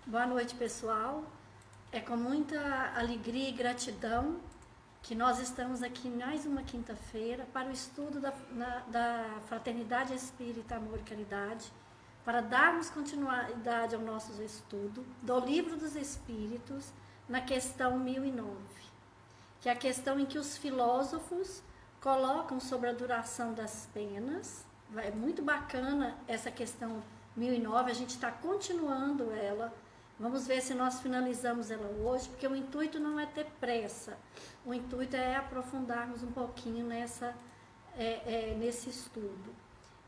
Boa noite, pessoal. É com muita alegria e gratidão que nós estamos aqui em mais uma quinta-feira para o estudo da Fraternidade Espírita Amor e Caridade, para darmos continuidade ao nosso estudo do Livro dos Espíritos na questão 1009, que é a questão em que os filósofos colocam sobre a duração das penas. É muito bacana essa questão 1009, a gente está continuando ela. Vamos ver se nós finalizamos ela hoje, porque o intuito não é ter pressa, o intuito é aprofundarmos um pouquinho nesse estudo.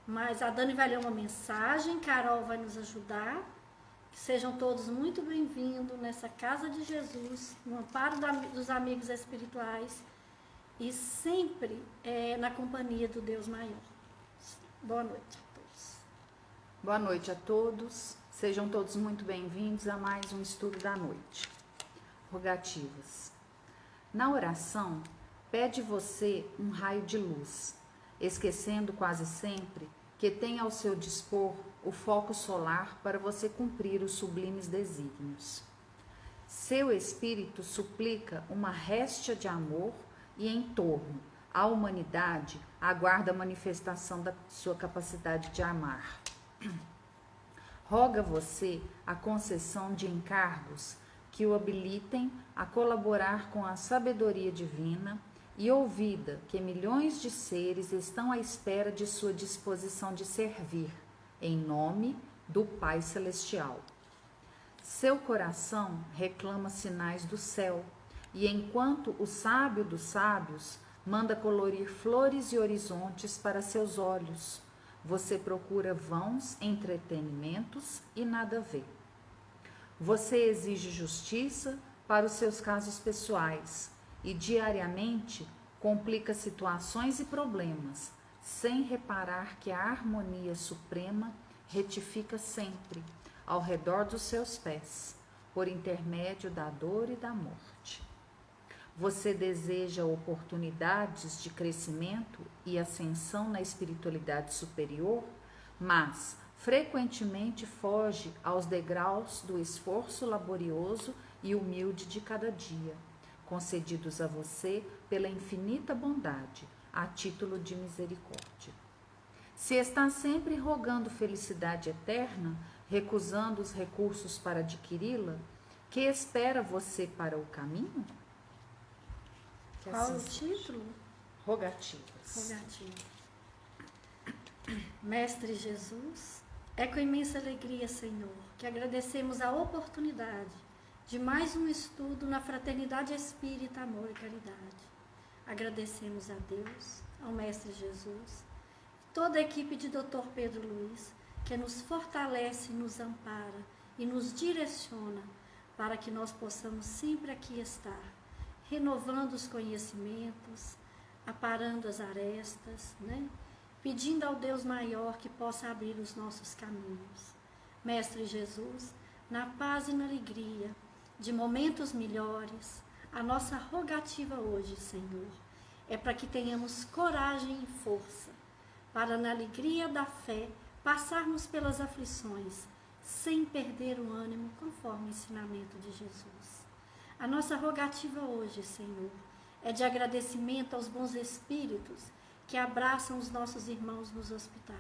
Mas a Dani vai ler uma mensagem, Carol vai nos ajudar. Que sejam todos muito bem-vindos nessa casa de Jesus, no amparo dos amigos espirituais e sempre na companhia do Deus maior. Boa noite a todos. Boa noite a todos. Sejam todos muito bem-vindos a mais um estudo da noite. Rogativas. Na oração, pede você um raio de luz, esquecendo quase sempre que tem ao seu dispor o foco solar para você cumprir os sublimes desígnios. Seu espírito suplica uma réstia de amor e em torno, a humanidade aguarda a manifestação da sua capacidade de amar. Roga você a concessão de encargos que o habilitem a colaborar com a sabedoria divina e ouvida que milhões de seres estão à espera de sua disposição de servir, em nome do Pai Celestial. Seu coração reclama sinais do céu, e enquanto o sábio dos sábios manda colorir flores e horizontes para seus olhos, você procura vãos entretenimentos e nada vê. Você exige justiça para os seus casos pessoais e diariamente complica situações e problemas, sem reparar que a harmonia suprema retifica sempre ao redor dos seus pés, por intermédio da dor e da morte. Você deseja oportunidades de crescimento e ascensão na espiritualidade superior, mas frequentemente foge aos degraus do esforço laborioso e humilde de cada dia, concedidos a você pela infinita bondade, a título de misericórdia. Se está sempre rogando felicidade eterna, recusando os recursos para adquiri-la, que espera você para o caminho? Qual o título? Rogativas. Rogativa. Mestre Jesus, é com imensa alegria, Senhor, que agradecemos a oportunidade de mais um estudo na Fraternidade Espírita Amor e Caridade. Agradecemos a Deus, ao Mestre Jesus, toda a equipe de Dr. Pedro Luiz, que nos fortalece, nos ampara e nos direciona para que nós possamos sempre aqui estar, renovando os conhecimentos, aparando as arestas, pedindo ao Deus maior que possa abrir os nossos caminhos. Mestre Jesus, na paz e na alegria de momentos melhores, a nossa rogativa hoje, Senhor, é para que tenhamos coragem e força para, na alegria da fé, passarmos pelas aflições, sem perder o ânimo, conforme o ensinamento de Jesus. A nossa rogativa hoje, Senhor, é de agradecimento aos bons espíritos que abraçam os nossos irmãos nos hospitais.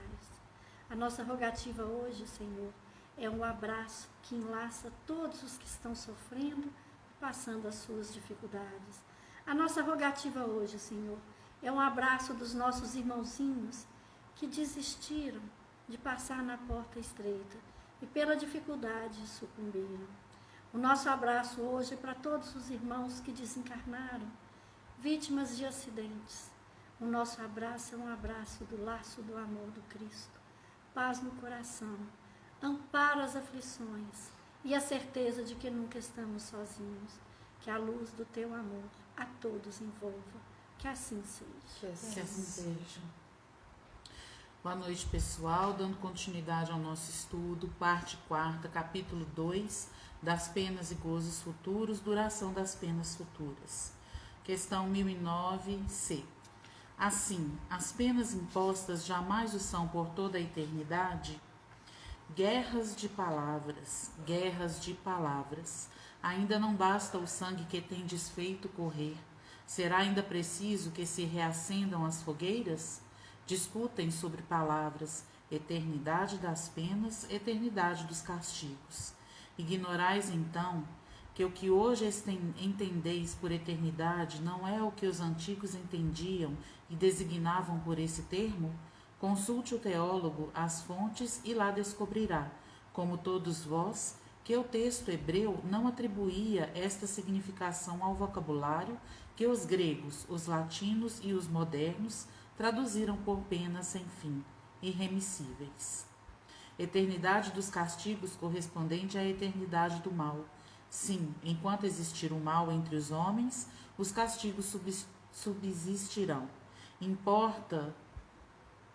A nossa rogativa hoje, Senhor, é um abraço que enlaça todos os que estão sofrendo e passando as suas dificuldades. A nossa rogativa hoje, Senhor, é um abraço dos nossos irmãozinhos que desistiram de passar na porta estreita e pela dificuldade sucumbiram. O nosso abraço hoje é para todos os irmãos que desencarnaram, vítimas de acidentes. O nosso abraço é um abraço do laço do amor do Cristo, paz no coração, amparo às aflições e a certeza de que nunca estamos sozinhos, que a luz do teu amor a todos envolva, que assim seja. Que assim seja. Boa noite, pessoal, dando continuidade ao nosso estudo, parte 4ª, capítulo 2, das penas e gozos futuros, duração das penas futuras. Questão 1009-C. Assim, as penas impostas jamais o são por toda a eternidade? Guerras de palavras, guerras de palavras. Ainda não basta o sangue que tendes feito correr. Será ainda preciso que se reacendam as fogueiras? Discutem sobre palavras, eternidade das penas, eternidade dos castigos. Ignorais então que o que hoje entendeis por eternidade não é o que os antigos entendiam e designavam por esse termo? Consulte o teólogo as fontes e lá descobrirá, como todos vós, que o texto hebreu não atribuía esta significação ao vocabulário que os gregos, os latinos e os modernos traduziram por penas sem fim, irremissíveis. Eternidade dos castigos correspondente à eternidade do mal. Sim, enquanto existir o mal entre os homens, os castigos subsistirão. Importa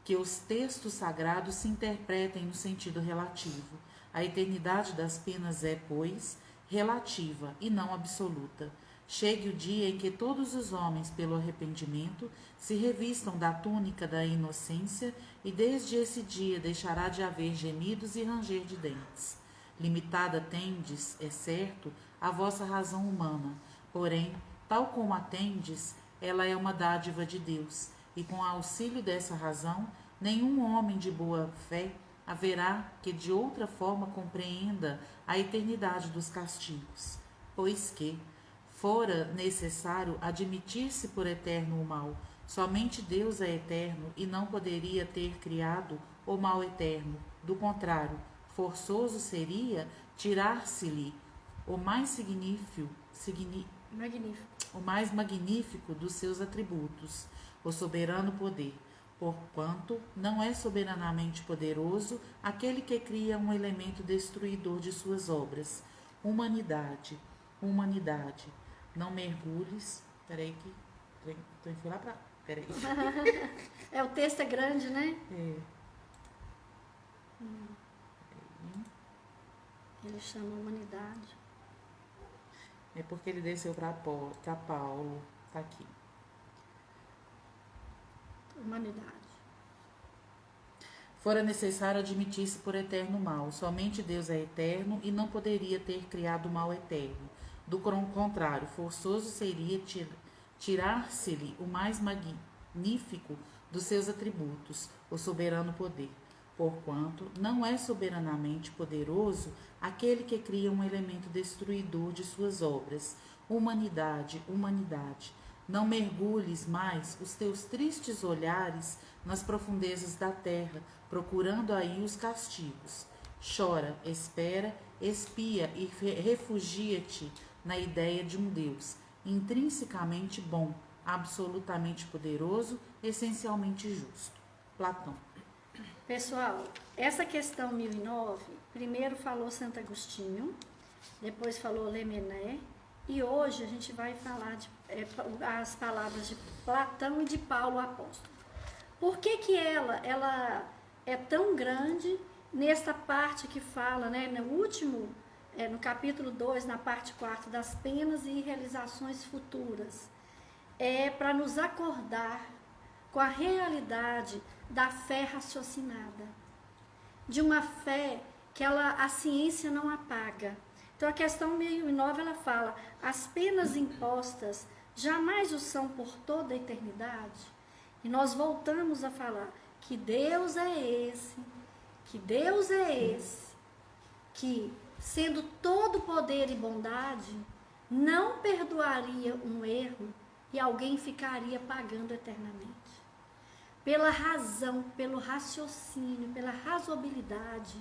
que os textos sagrados se interpretem no sentido relativo. A eternidade das penas é, pois, relativa e não absoluta. Chegue o dia em que todos os homens, pelo arrependimento, se revistam da túnica da inocência e desde esse dia deixará de haver gemidos e ranger de dentes. Limitada tendes, é certo, a vossa razão humana, porém, tal como a tendes, ela é uma dádiva de Deus, e com auxílio dessa razão, nenhum homem de boa fé haverá que de outra forma compreenda a eternidade dos castigos, pois que, fora necessário admitir-se por eterno o mal, somente Deus é eterno e não poderia ter criado o mal eterno. Do contrário, forçoso seria tirar-se-lhe o mais magnífico dos seus atributos, o soberano poder, porquanto não é soberanamente poderoso aquele que cria um elemento destruidor de suas obras. Humanidade, não mergulhes. Peraí que tô indo lá pra... Peraí. O texto é grande, né? É. Ele chama humanidade. É porque ele desceu para Paulo. Tá aqui. Humanidade. Fora necessário admitir-se por eterno mal. Somente Deus é eterno e não poderia ter criado o mal eterno. Do contrário, forçoso seria tirar-se-lhe o mais magnífico dos seus atributos, o soberano poder. Porquanto não é soberanamente poderoso aquele que cria um elemento destruidor de suas obras. Humanidade, não mergulhes mais os teus tristes olhares nas profundezas da terra, procurando aí os castigos. Chora, espera, expia e refugia-te na ideia de um Deus intrinsecamente bom, absolutamente poderoso, essencialmente justo. Platão. Pessoal, essa questão 1009, primeiro falou Santo Agostinho, depois falou Lemaitre, e hoje a gente vai falar as palavras de Platão e de Paulo apóstolo. Por que ela é tão grande nesta parte que fala, né, no capítulo 2, na parte 4, das penas e realizações futuras? É para nos acordar com a realidade da fé raciocinada, de uma fé que a ciência não apaga. Então a questão 1009 ela fala: as penas impostas jamais o são por toda a eternidade. E nós voltamos a falar que Deus é esse, que sendo todo poder e bondade, não perdoaria um erro e alguém ficaria pagando eternamente. Pela razão, pelo raciocínio, pela razoabilidade,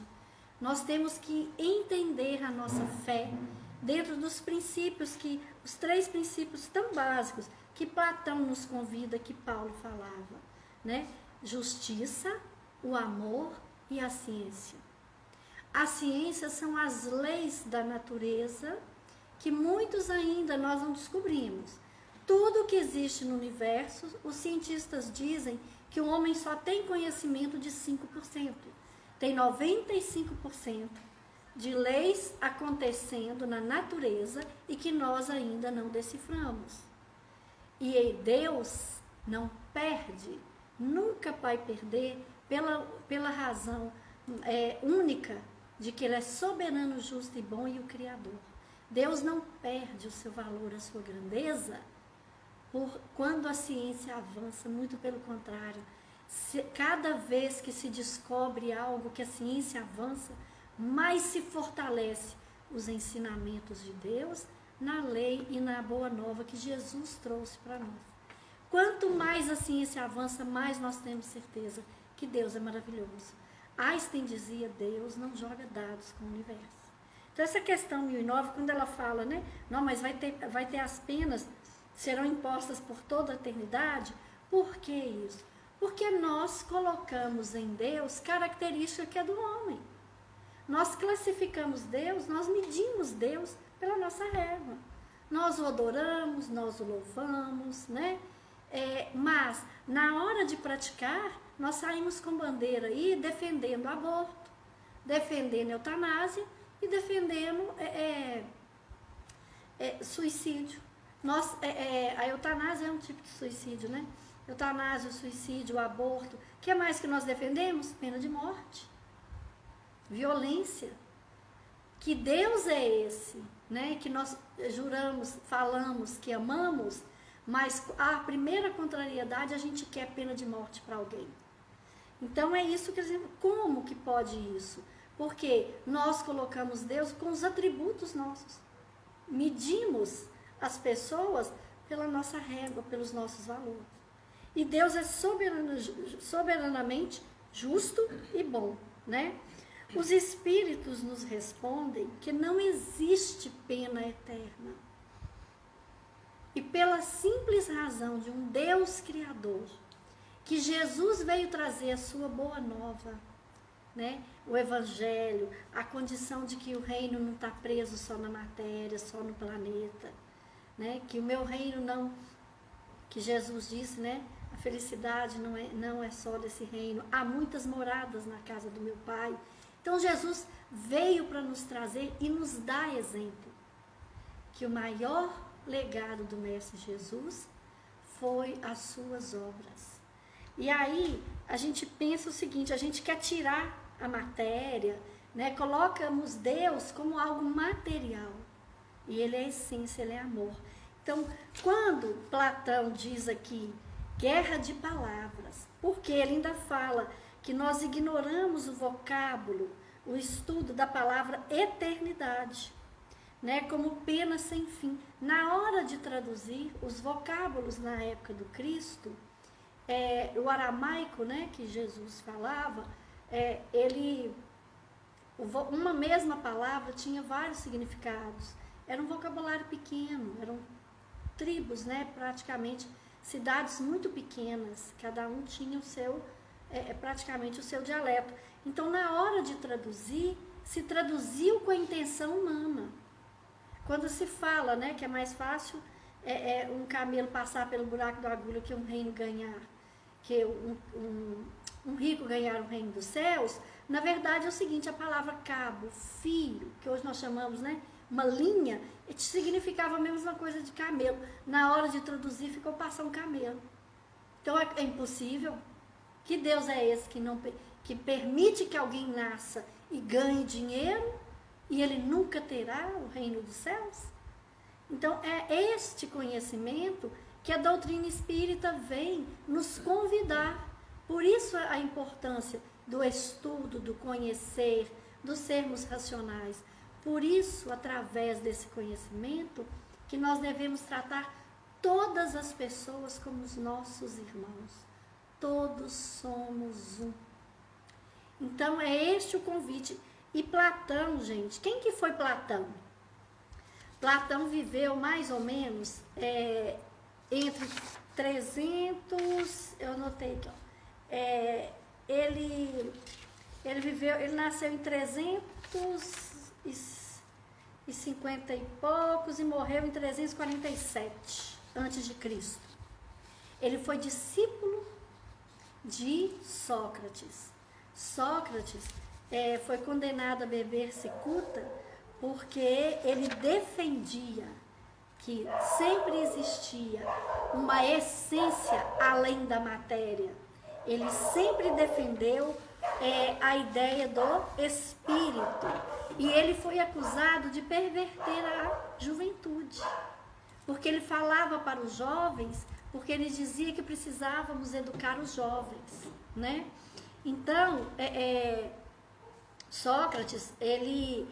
nós temos que entender a nossa fé dentro dos princípios, os 3 princípios tão básicos que Platão nos convida, que Paulo falava, né? Justiça, o amor e a ciência. A ciência são as leis da natureza que muitos ainda nós não descobrimos. Tudo que existe no universo, os cientistas dizem que o homem só tem conhecimento de 5%. Tem 95% de leis acontecendo na natureza e que nós ainda não deciframos. E Deus não perde, nunca vai perder pela razão única de que Ele é soberano, justo e bom e o Criador. Deus não perde o seu valor, a sua grandeza, quando a ciência avança, muito pelo contrário. Cada vez que se descobre algo, que a ciência avança, mais se fortalece os ensinamentos de Deus na lei e na boa nova que Jesus trouxe para nós. Quanto mais a ciência avança, mais nós temos certeza que Deus é maravilhoso. Einstein dizia, Deus não joga dados com o universo. Então essa questão 1009, quando ela fala, né, não, mas vai ter as penas, serão impostas por toda a eternidade, por que isso? Porque nós colocamos em Deus característica que é do homem. Nós classificamos Deus, nós medimos Deus pela nossa régua. Nós o adoramos, nós o louvamos, né? Mas na hora de praticar, nós saímos com bandeira aí defendendo aborto, defendendo eutanásia e defendendo suicídio. A eutanásia é um tipo de suicídio, né? Eutanásia, o suicídio, o aborto. O que mais que nós defendemos? Pena de morte. Violência. Que Deus é esse, né? Que nós juramos, falamos que amamos, mas a primeira contrariedade a gente quer pena de morte para alguém. Então é isso que dizemos. Como que pode isso? Porque nós colocamos Deus com os atributos nossos. Medimos as pessoas pela nossa régua, pelos nossos valores. E Deus é soberanamente justo e bom, né? Os espíritos nos respondem que não existe pena eterna. E pela simples razão de um Deus Criador, que Jesus veio trazer a sua boa nova, né? O Evangelho, a condição de que o reino não está preso só na matéria, só no planeta, né? Que o meu reino não, que Jesus disse, né? A felicidade não é só desse reino, há muitas moradas na casa do meu Pai. Então Jesus veio para nos trazer e nos dar exemplo, que o maior legado do Mestre Jesus foi as suas obras. E aí a gente pensa o seguinte, a gente quer tirar a matéria, né? Colocamos Deus como algo material, e Ele é essência, Ele é amor. Então, quando Platão diz aqui, guerra de palavras, porque ele ainda fala que nós ignoramos o vocábulo, o estudo da palavra eternidade, né, como pena sem fim. Na hora de traduzir os vocábulos na época do Cristo, o aramaico, né, que Jesus falava, uma mesma palavra tinha vários significados. Era um vocabulário pequeno, eram tribos, né, praticamente cidades muito pequenas, cada um tinha o seu, praticamente o seu dialeto. Então, na hora de traduzir, se traduziu com a intenção humana. Quando se fala, né, que é mais fácil um camelo passar pelo buraco da agulha que um reino ganhar, que um rico ganhar o reino dos céus, na verdade é o seguinte, a palavra cabo, fio, que hoje nós chamamos, né, uma linha, significava a mesma coisa de camelo. Na hora de traduzir, ficou passar um camelo. Então, é impossível. Que Deus é esse que permite que alguém nasça e ganhe dinheiro e ele nunca terá o reino dos céus? Então, é este conhecimento que a doutrina espírita vem nos convidar. Por isso a importância do estudo, do conhecer, do sermos racionais. Por isso, através desse conhecimento, que nós devemos tratar todas as pessoas como os nossos irmãos. Todos somos um. Então, é este o convite. E Platão, gente, quem que foi Platão? Platão viveu mais ou menos entre 300, eu anotei aqui, ó, ele nasceu em 350 e poucos e morreu em 347 antes de Cristo. Ele foi discípulo de Sócrates. Sócrates foi condenado a beber cicuta porque ele defendia que sempre existia uma essência além da matéria. Ele sempre defendeu a ideia do espírito. E ele foi acusado de perverter a juventude, porque ele falava para os jovens, porque ele dizia que precisávamos educar os jovens, né? Então, Sócrates, ele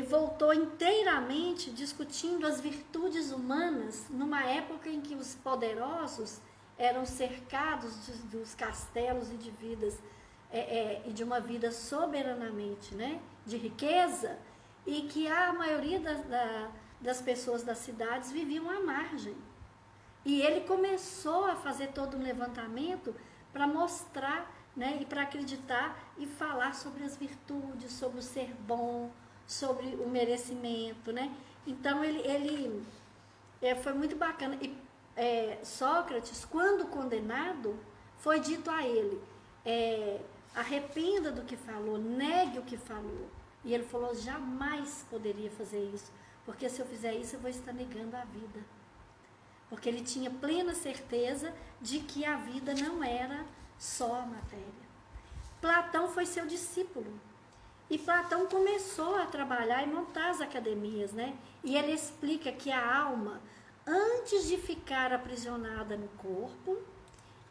voltou inteiramente discutindo as virtudes humanas numa época em que os poderosos eram cercados dos castelos e de vidas e de uma vida soberanamente, né, de riqueza, e que a maioria das pessoas das cidades viviam à margem. E ele começou a fazer todo um levantamento para mostrar, né, e para acreditar e falar sobre as virtudes, sobre o ser bom, sobre o merecimento, né? Então ele foi muito bacana. E Sócrates, quando condenado, foi dito a ele: arrependa do que falou, negue o que falou. E ele falou: jamais poderia fazer isso, porque se eu fizer isso eu vou estar negando a vida. Porque ele tinha plena certeza de que a vida não era só a matéria. Platão foi seu discípulo. E Platão começou a trabalhar e montar as academias, né? E ele explica que a alma, antes de ficar aprisionada no corpo,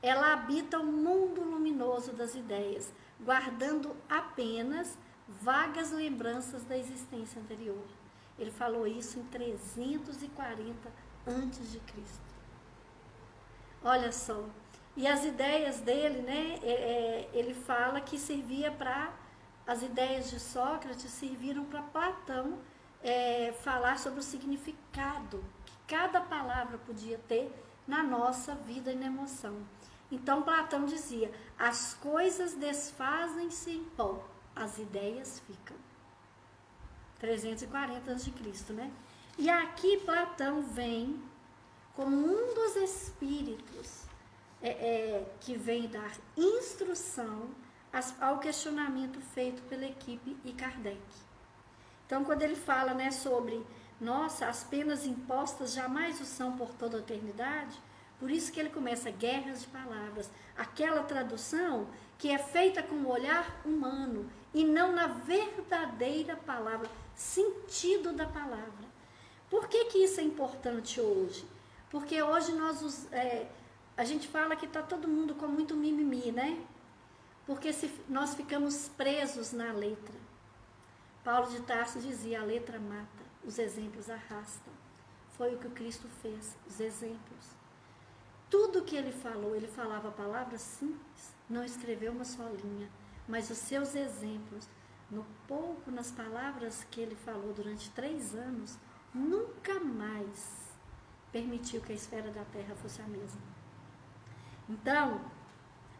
ela habita o mundo luminoso das ideias, guardando apenas vagas lembranças da existência anterior. Ele falou isso em 340 antes de Cristo. Olha só. E as ideias dele, né? Ele fala que servia para... As ideias de Sócrates serviram para Platão falar sobre o significado que cada palavra podia ter na nossa vida e na emoção. Então Platão dizia: as coisas desfazem-se em pó, as ideias ficam. 340 a.C., né? E aqui Platão vem como um dos espíritos que vem dar instrução ao questionamento feito pela equipe e Kardec. Então, quando ele fala, né, sobre, nossa, as penas impostas jamais o são por toda a eternidade, por isso que ele começa guerras de palavras, aquela tradução que é feita com o olhar humano e não na verdadeira palavra, sentido da palavra. Por que isso é importante hoje? Porque hoje a gente fala que está todo mundo com muito mimimi, né? Porque nós ficamos presos na letra. Paulo de Tarso dizia: a letra mata, os exemplos arrastam. Foi o que o Cristo fez, os exemplos. Tudo que ele falou, ele falava palavras simples, não escreveu uma só linha, mas os seus exemplos, nas palavras que ele falou durante 3 anos, nunca mais permitiu que a esfera da Terra fosse a mesma. Então,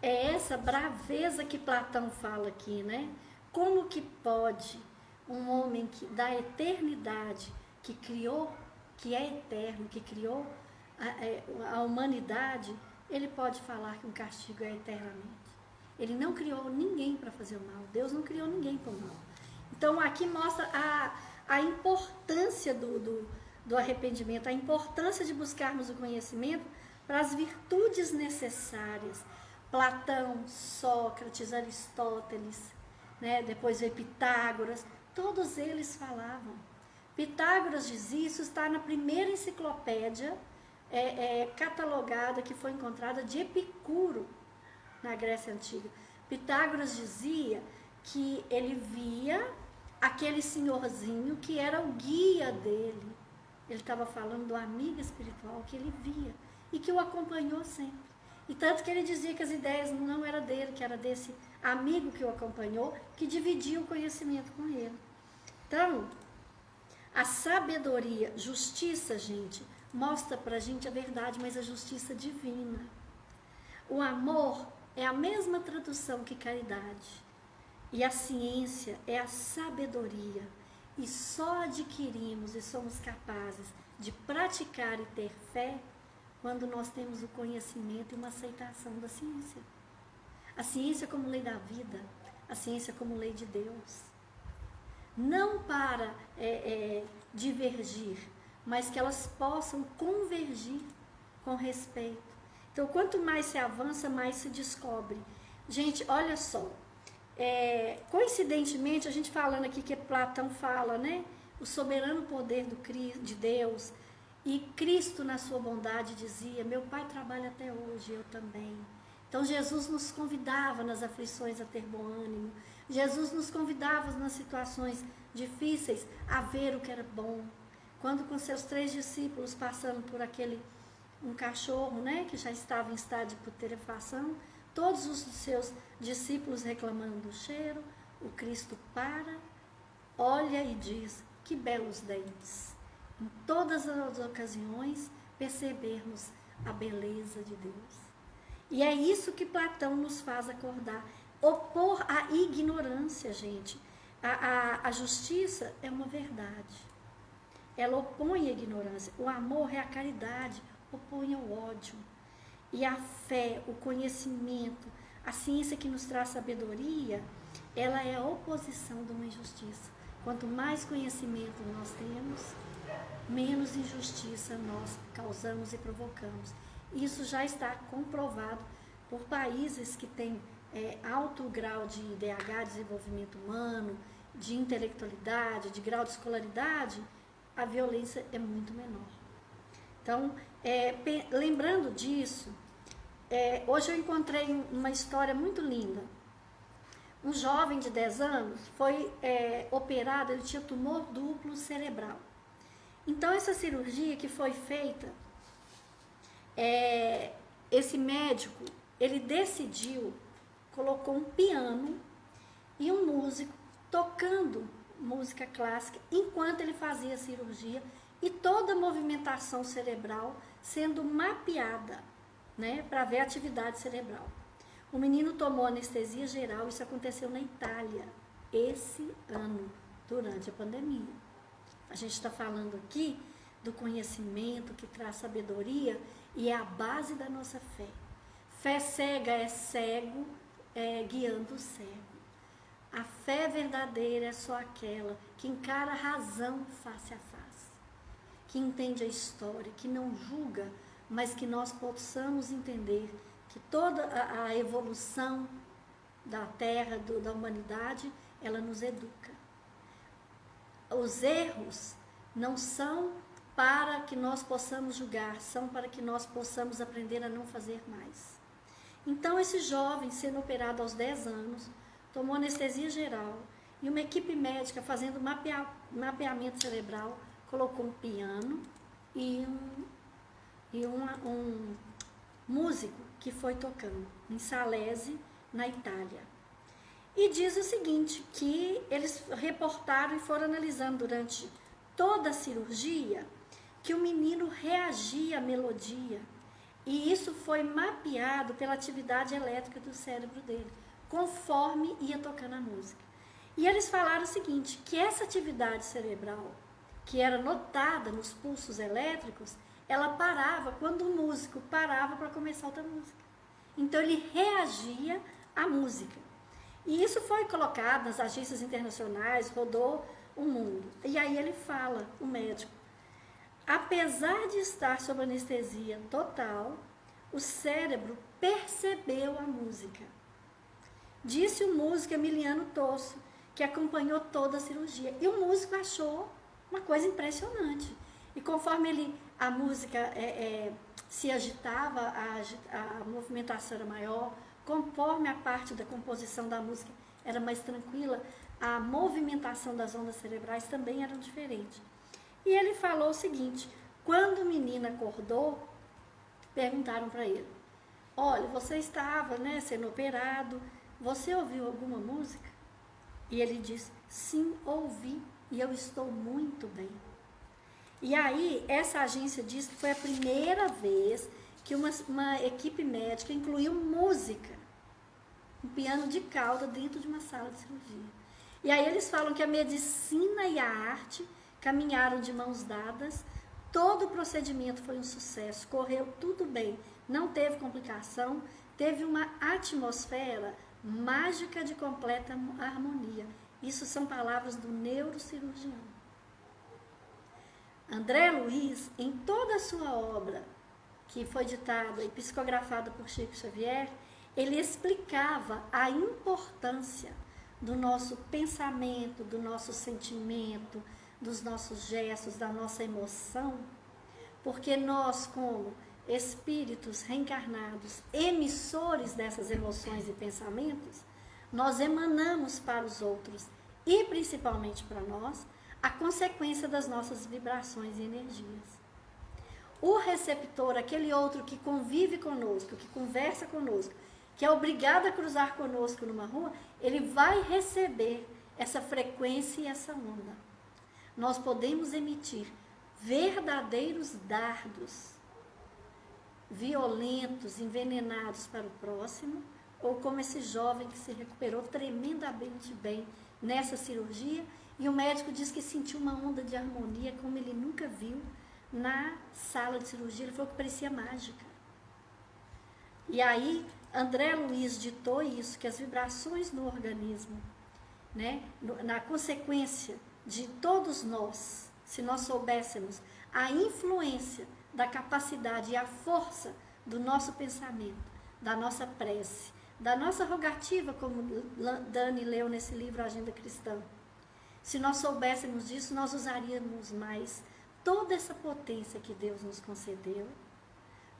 é essa braveza que Platão fala aqui, né? Como que pode um homem da eternidade, que criou, que é eterno, que criou a humanidade, ele pode falar que um castigo é eternamente? Ele não criou ninguém para fazer o mal. Deus não criou ninguém para o mal. Então, aqui mostra a importância do arrependimento, a importância de buscarmos o conhecimento para as virtudes necessárias. Platão, Sócrates, Aristóteles, né? Depois veio Pitágoras, todos eles falavam. Pitágoras dizia, isso está na primeira enciclopédia catalogada que foi encontrada de Epicuro, na Grécia Antiga. Pitágoras dizia que ele via aquele senhorzinho que era o guia dele. Ele estava falando do amigo espiritual que ele via e que o acompanhou sempre. E tanto que ele dizia que as ideias não eram dele, que era desse amigo que o acompanhou, que dividia o conhecimento com ele. Então, a sabedoria, justiça, gente, mostra pra gente a verdade, mas a justiça divina. O amor é a mesma tradução que caridade. E a ciência é a sabedoria. E só adquirimos e somos capazes de praticar e ter fé quando nós temos o conhecimento e uma aceitação da ciência. A ciência como lei da vida, a ciência como lei de Deus. Não para divergir, mas que elas possam convergir com respeito. Então, quanto mais se avança, mais se descobre. Gente, olha só, Coincidentemente, a gente falando aqui que Platão fala, né? O soberano poder de Deus, e Cristo, na sua bondade, dizia: meu Pai trabalha até hoje, eu também. Então, Jesus nos convidava nas aflições a ter bom ânimo. Jesus nos convidava nas situações difíceis a ver o que era bom. Quando com seus 3 discípulos passando por um cachorro, né, que já estava em estado de putrefação, todos os seus discípulos reclamando do cheiro, o Cristo olha e diz: que belos dentes. Em todas as ocasiões, percebermos a beleza de Deus. E é isso que Platão nos faz acordar. Opor a ignorância, gente. A justiça é uma verdade. Ela opõe a ignorância. O amor é a caridade, opõe ao ódio. E a fé, o conhecimento, a ciência que nos traz sabedoria, ela é a oposição de uma injustiça. Quanto mais conhecimento nós temos, menos injustiça nós causamos e provocamos. Isso já está comprovado por países que têm alto grau de IDH, desenvolvimento humano, de intelectualidade, de grau de escolaridade, a violência é muito menor. Então, lembrando disso, hoje eu encontrei uma história muito linda. Um jovem de 10 anos foi operado, ele tinha tumor duplo cerebral. Então, essa cirurgia que foi feita, esse médico, ele decidiu, colocou um piano e um músico tocando música clássica enquanto ele fazia a cirurgia, e toda a movimentação cerebral sendo mapeada, né, para ver a atividade cerebral. O menino tomou anestesia geral, isso aconteceu na Itália, esse ano, durante a pandemia. A gente está falando aqui do conhecimento que traz sabedoria e é a base da nossa fé. Fé cega é cego, guiando o cego. A fé verdadeira é só aquela que encara a razão face a face, que entende a história, que não julga, mas que nós possamos entender que toda a evolução da Terra, da humanidade, ela nos educa. Os erros não são para que nós possamos julgar, são para que nós possamos aprender a não fazer mais. Então, esse jovem, sendo operado aos 10 anos, tomou anestesia geral, e uma equipe médica fazendo mapeamento cerebral, colocou um piano e um músico que foi tocando em Salese, na Itália. E diz o seguinte, que eles reportaram e foram analisando durante toda a cirurgia que o menino reagia à melodia, e isso foi mapeado pela atividade elétrica do cérebro dele, conforme ia tocando a música. E eles falaram o seguinte, que essa atividade cerebral, que era notada nos pulsos elétricos, ela parava quando o músico parava para começar outra música. Então ele reagia à música. E isso foi colocado nas agências internacionais, rodou o mundo. E aí ele fala, o médico, apesar de estar sob anestesia total, o cérebro percebeu a música. Disse o músico Emiliano Tosso, que acompanhou toda a cirurgia. E o músico achou uma coisa impressionante. E conforme a música se agitava, a movimentação era maior, conforme a parte da composição da música era mais tranquila, a movimentação das ondas cerebrais também era diferente. E ele falou o seguinte, quando o menino acordou, perguntaram para ele, olha, você estava, né, sendo operado, você ouviu alguma música? E ele disse, sim, ouvi, e eu estou muito bem. E aí, essa agência diz que foi a primeira vez que uma equipe médica incluiu música, um piano de cauda dentro de uma sala de cirurgia. E aí eles falam que a medicina e a arte caminharam de mãos dadas, todo o procedimento foi um sucesso, correu tudo bem, não teve complicação, teve uma atmosfera mágica de completa harmonia. Isso são palavras do neurocirurgião. André Luiz, em toda a sua obra, que foi ditada e psicografada por Chico Xavier, ele explicava a importância do nosso pensamento, do nosso sentimento, dos nossos gestos, da nossa emoção, porque nós, como espíritos reencarnados, emissores dessas emoções e pensamentos, nós emanamos para os outros e principalmente para nós a consequência das nossas vibrações e energias. O receptor, aquele outro que convive conosco, que conversa conosco, que é obrigado a cruzar conosco numa rua, ele vai receber essa frequência e essa onda. Nós podemos emitir verdadeiros dardos violentos, envenenados para o próximo, ou como esse jovem que se recuperou tremendamente bem nessa cirurgia, e o médico diz que sentiu uma onda de harmonia como ele nunca viu na sala de cirurgia. Ele falou que parecia mágica. E aí, André Luiz ditou isso, que as vibrações no organismo, né, na consequência de todos nós, se nós soubéssemos a influência da capacidade e a força do nosso pensamento, da nossa prece, da nossa rogativa, como Dani leu nesse livro Agenda Cristã. Se nós soubéssemos disso, nós usaríamos mais toda essa potência que Deus nos concedeu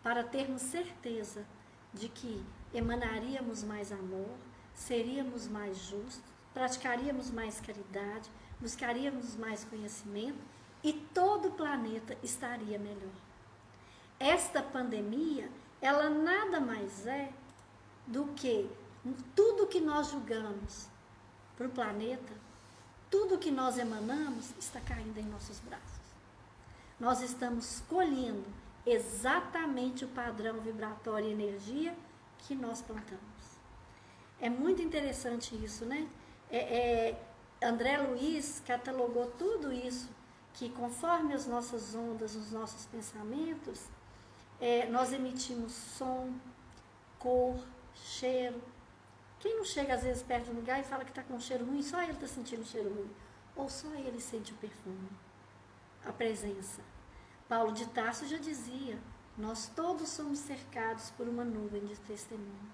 para termos certeza de que emanaríamos mais amor, seríamos mais justos, praticaríamos mais caridade, buscaríamos mais conhecimento e todo o planeta estaria melhor. Esta pandemia, ela nada mais é do que tudo que nós julgamos para o planeta, tudo que nós emanamos está caindo em nossos braços. Nós estamos colhendo exatamente o padrão vibratório e energia que nós plantamos. É muito interessante isso, né? André Luiz catalogou tudo isso, que conforme as nossas ondas, os nossos pensamentos, nós emitimos som, cor, cheiro. Quem não chega às vezes perto de um lugar e fala que está com um cheiro ruim, só ele está sentindo um cheiro ruim. Ou só ele sente o perfume, a presença. Paulo de Tarso já dizia, nós todos somos cercados por uma nuvem de testemunho.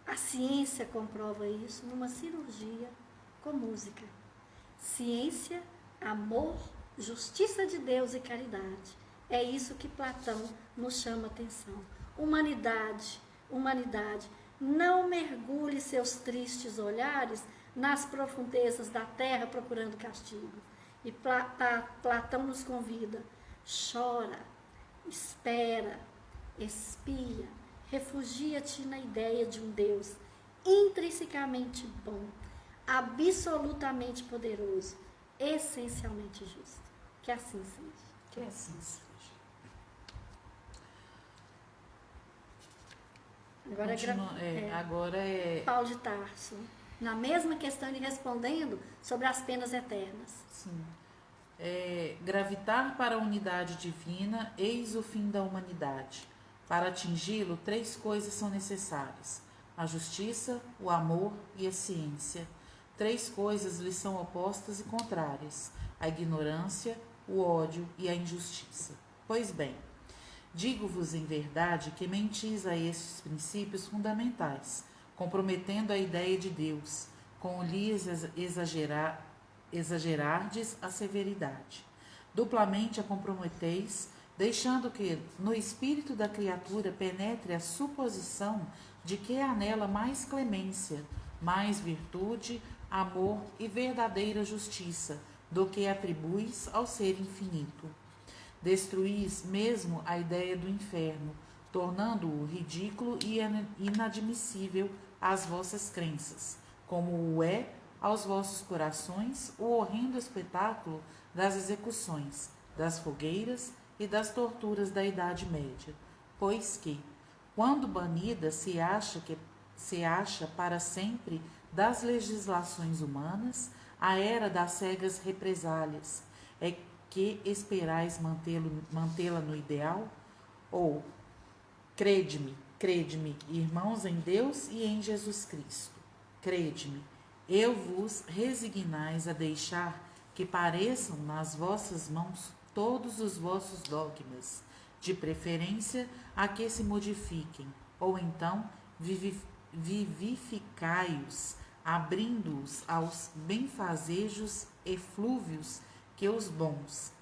A ciência comprova isso numa cirurgia com música. Ciência, amor, justiça de Deus e caridade. É isso que Platão nos chama a atenção. Humanidade, não mergulhe seus tristes olhares nas profundezas da terra procurando castigo. E Platão nos convida, chora, espera, espia, refugia-te na ideia de um Deus intrinsecamente bom, absolutamente poderoso, essencialmente justo. Que assim seja. Que assim seja. Agora é Paulo de Tarso, na mesma questão, ele respondendo sobre as penas eternas. Sim. Gravitar para a unidade divina, eis o fim da humanidade. Para atingi-lo, 3 coisas são necessárias: a justiça, o amor e a ciência. 3 coisas lhe são opostas e contrárias: a ignorância, o ódio e a injustiça. Pois bem, digo-vos em verdade que mentis a estes princípios fundamentais, comprometendo a ideia de Deus, com lhes exagerardes a severidade. Duplamente a comprometeis, deixando que no espírito da criatura penetre a suposição de que há nela mais clemência, mais virtude, amor e verdadeira justiça, do que atribuis ao ser infinito. Destruís mesmo a ideia do inferno, tornando-o ridículo e inadmissível às vossas crenças, como o é aos vossos corações o horrendo espetáculo das execuções, das fogueiras e das torturas da Idade Média, pois que, quando banida se acha para sempre das legislações humanas a era das cegas represálias, é que esperais mantê-la no ideal? Ou, crede-me, irmãos em Deus e em Jesus Cristo, crede-me, eu vos resignais a deixar que pareçam nas vossas mãos todos os vossos dogmas, de preferência a que se modifiquem, ou então vivificai-os abrindo-os aos benfazejos eflúvios que os bons,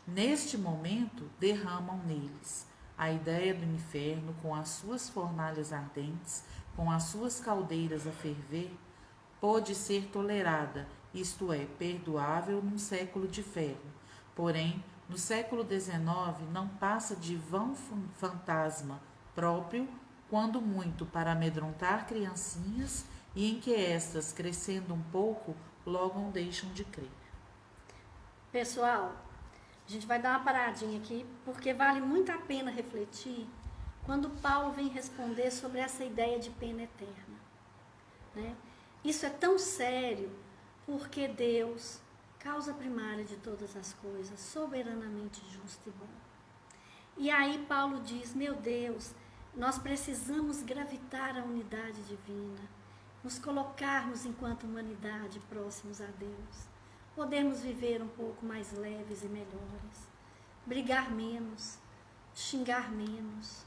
neste momento, derramam neles. A ideia do inferno, com as suas fornalhas ardentes, com as suas caldeiras a ferver, pode ser tolerada, isto é, perdoável num século de ferro. Porém, no século XIX não passa de vão fantasma próprio, quando muito para amedrontar criancinhas, e em que estas, crescendo um pouco, logo deixam de crer. Pessoal, a gente vai dar uma paradinha aqui, porque vale muito a pena refletir quando Paulo vem responder sobre essa ideia de pena eterna, né? Isso é tão sério porque Deus, causa primária de todas as coisas, soberanamente justo e bom. E aí Paulo diz, meu Deus, nós precisamos gravitar à unidade divina, nos colocarmos enquanto humanidade próximos a Deus, podermos viver um pouco mais leves e melhores, brigar menos, xingar menos.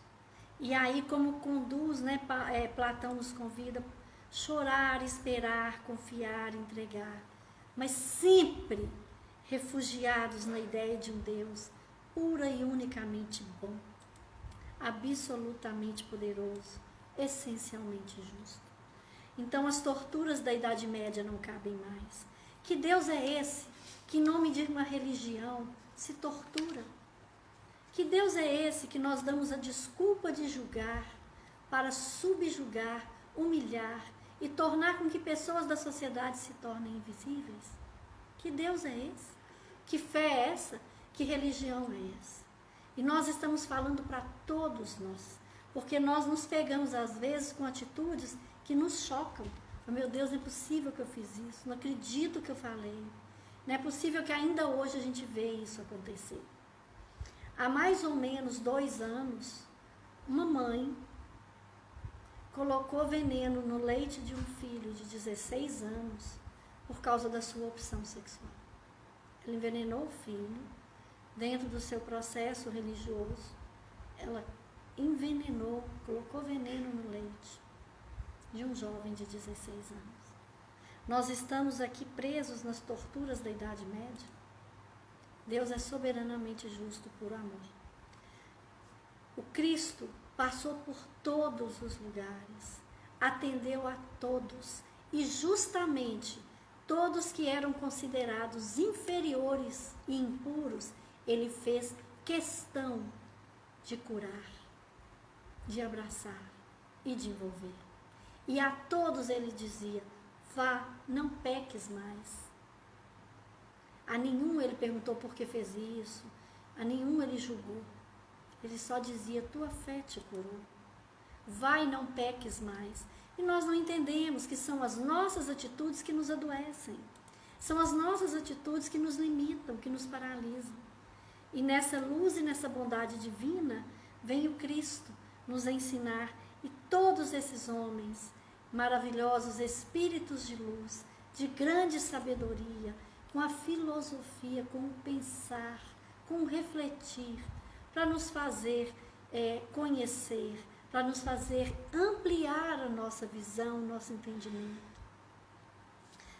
E aí, como conduz, né, Platão nos convida, chorar, esperar, confiar, entregar, mas sempre refugiados na ideia de um Deus pura e unicamente bom, absolutamente poderoso, essencialmente justo. Então as torturas da Idade Média não cabem mais. Que Deus é esse que, em nome de uma religião, se tortura? Que Deus é esse que nós damos a desculpa de julgar para subjugar, humilhar e tornar com que pessoas da sociedade se tornem invisíveis? Que Deus é esse? Que fé é essa? Que religião é essa? E nós estamos falando para todos nós, porque nós nos pegamos às vezes com atitudes que nos chocam. Oh, meu Deus, não é possível que eu fiz isso, não acredito que eu falei. Não é possível que ainda hoje a gente vê isso acontecer. Há mais ou menos 2 anos, uma mãe colocou veneno no leite de um filho de 16 anos por causa da sua opção sexual. Ela envenenou o filho, dentro do seu processo religioso, ela envenenou, colocou veneno no leite de um jovem de 16 anos. Nós estamos aqui presos nas torturas da Idade Média. Deus é soberanamente justo por amor. O Cristo passou por todos os lugares, atendeu a todos, e justamente todos que eram considerados inferiores e impuros, ele fez questão de curar, de abraçar e de envolver. E a todos ele dizia, vá, não peques mais. A nenhum ele perguntou por que fez isso, a nenhum ele julgou. Ele só dizia, tua fé te curou. Vai, não peques mais. E nós não entendemos que são as nossas atitudes que nos adoecem. São as nossas atitudes que nos limitam, que nos paralisam. E nessa luz e nessa bondade divina, vem o Cristo nos ensinar. E todos esses homens maravilhosos, espíritos de luz, de grande sabedoria, com a filosofia, com o pensar, com o refletir, para nos fazer conhecer, para nos fazer ampliar a nossa visão, o nosso entendimento.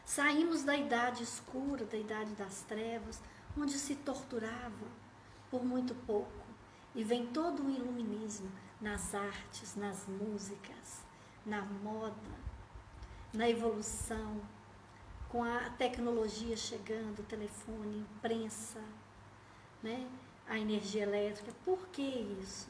Saímos da idade escura, da idade das trevas, onde se torturava por muito pouco, e vem todo o iluminismo nas artes, nas músicas, na moda, na evolução, com a tecnologia chegando, telefone, imprensa, né? A energia elétrica. Por que isso?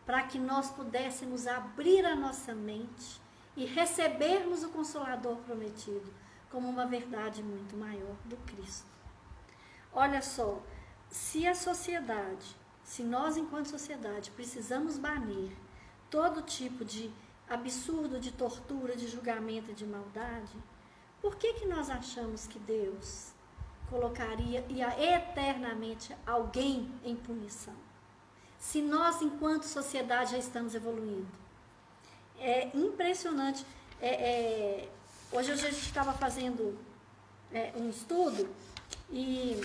Para que nós pudéssemos abrir a nossa mente e recebermos o Consolador prometido como uma verdade muito maior do Cristo. Olha só, se a sociedade, se nós enquanto sociedade precisamos banir todo tipo de absurdo, de tortura, de julgamento e de maldade, por que nós achamos que Deus colocaria eternamente alguém em punição? Se nós, enquanto sociedade, já estamos evoluindo. É impressionante. Hoje a gente estava fazendo um estudo e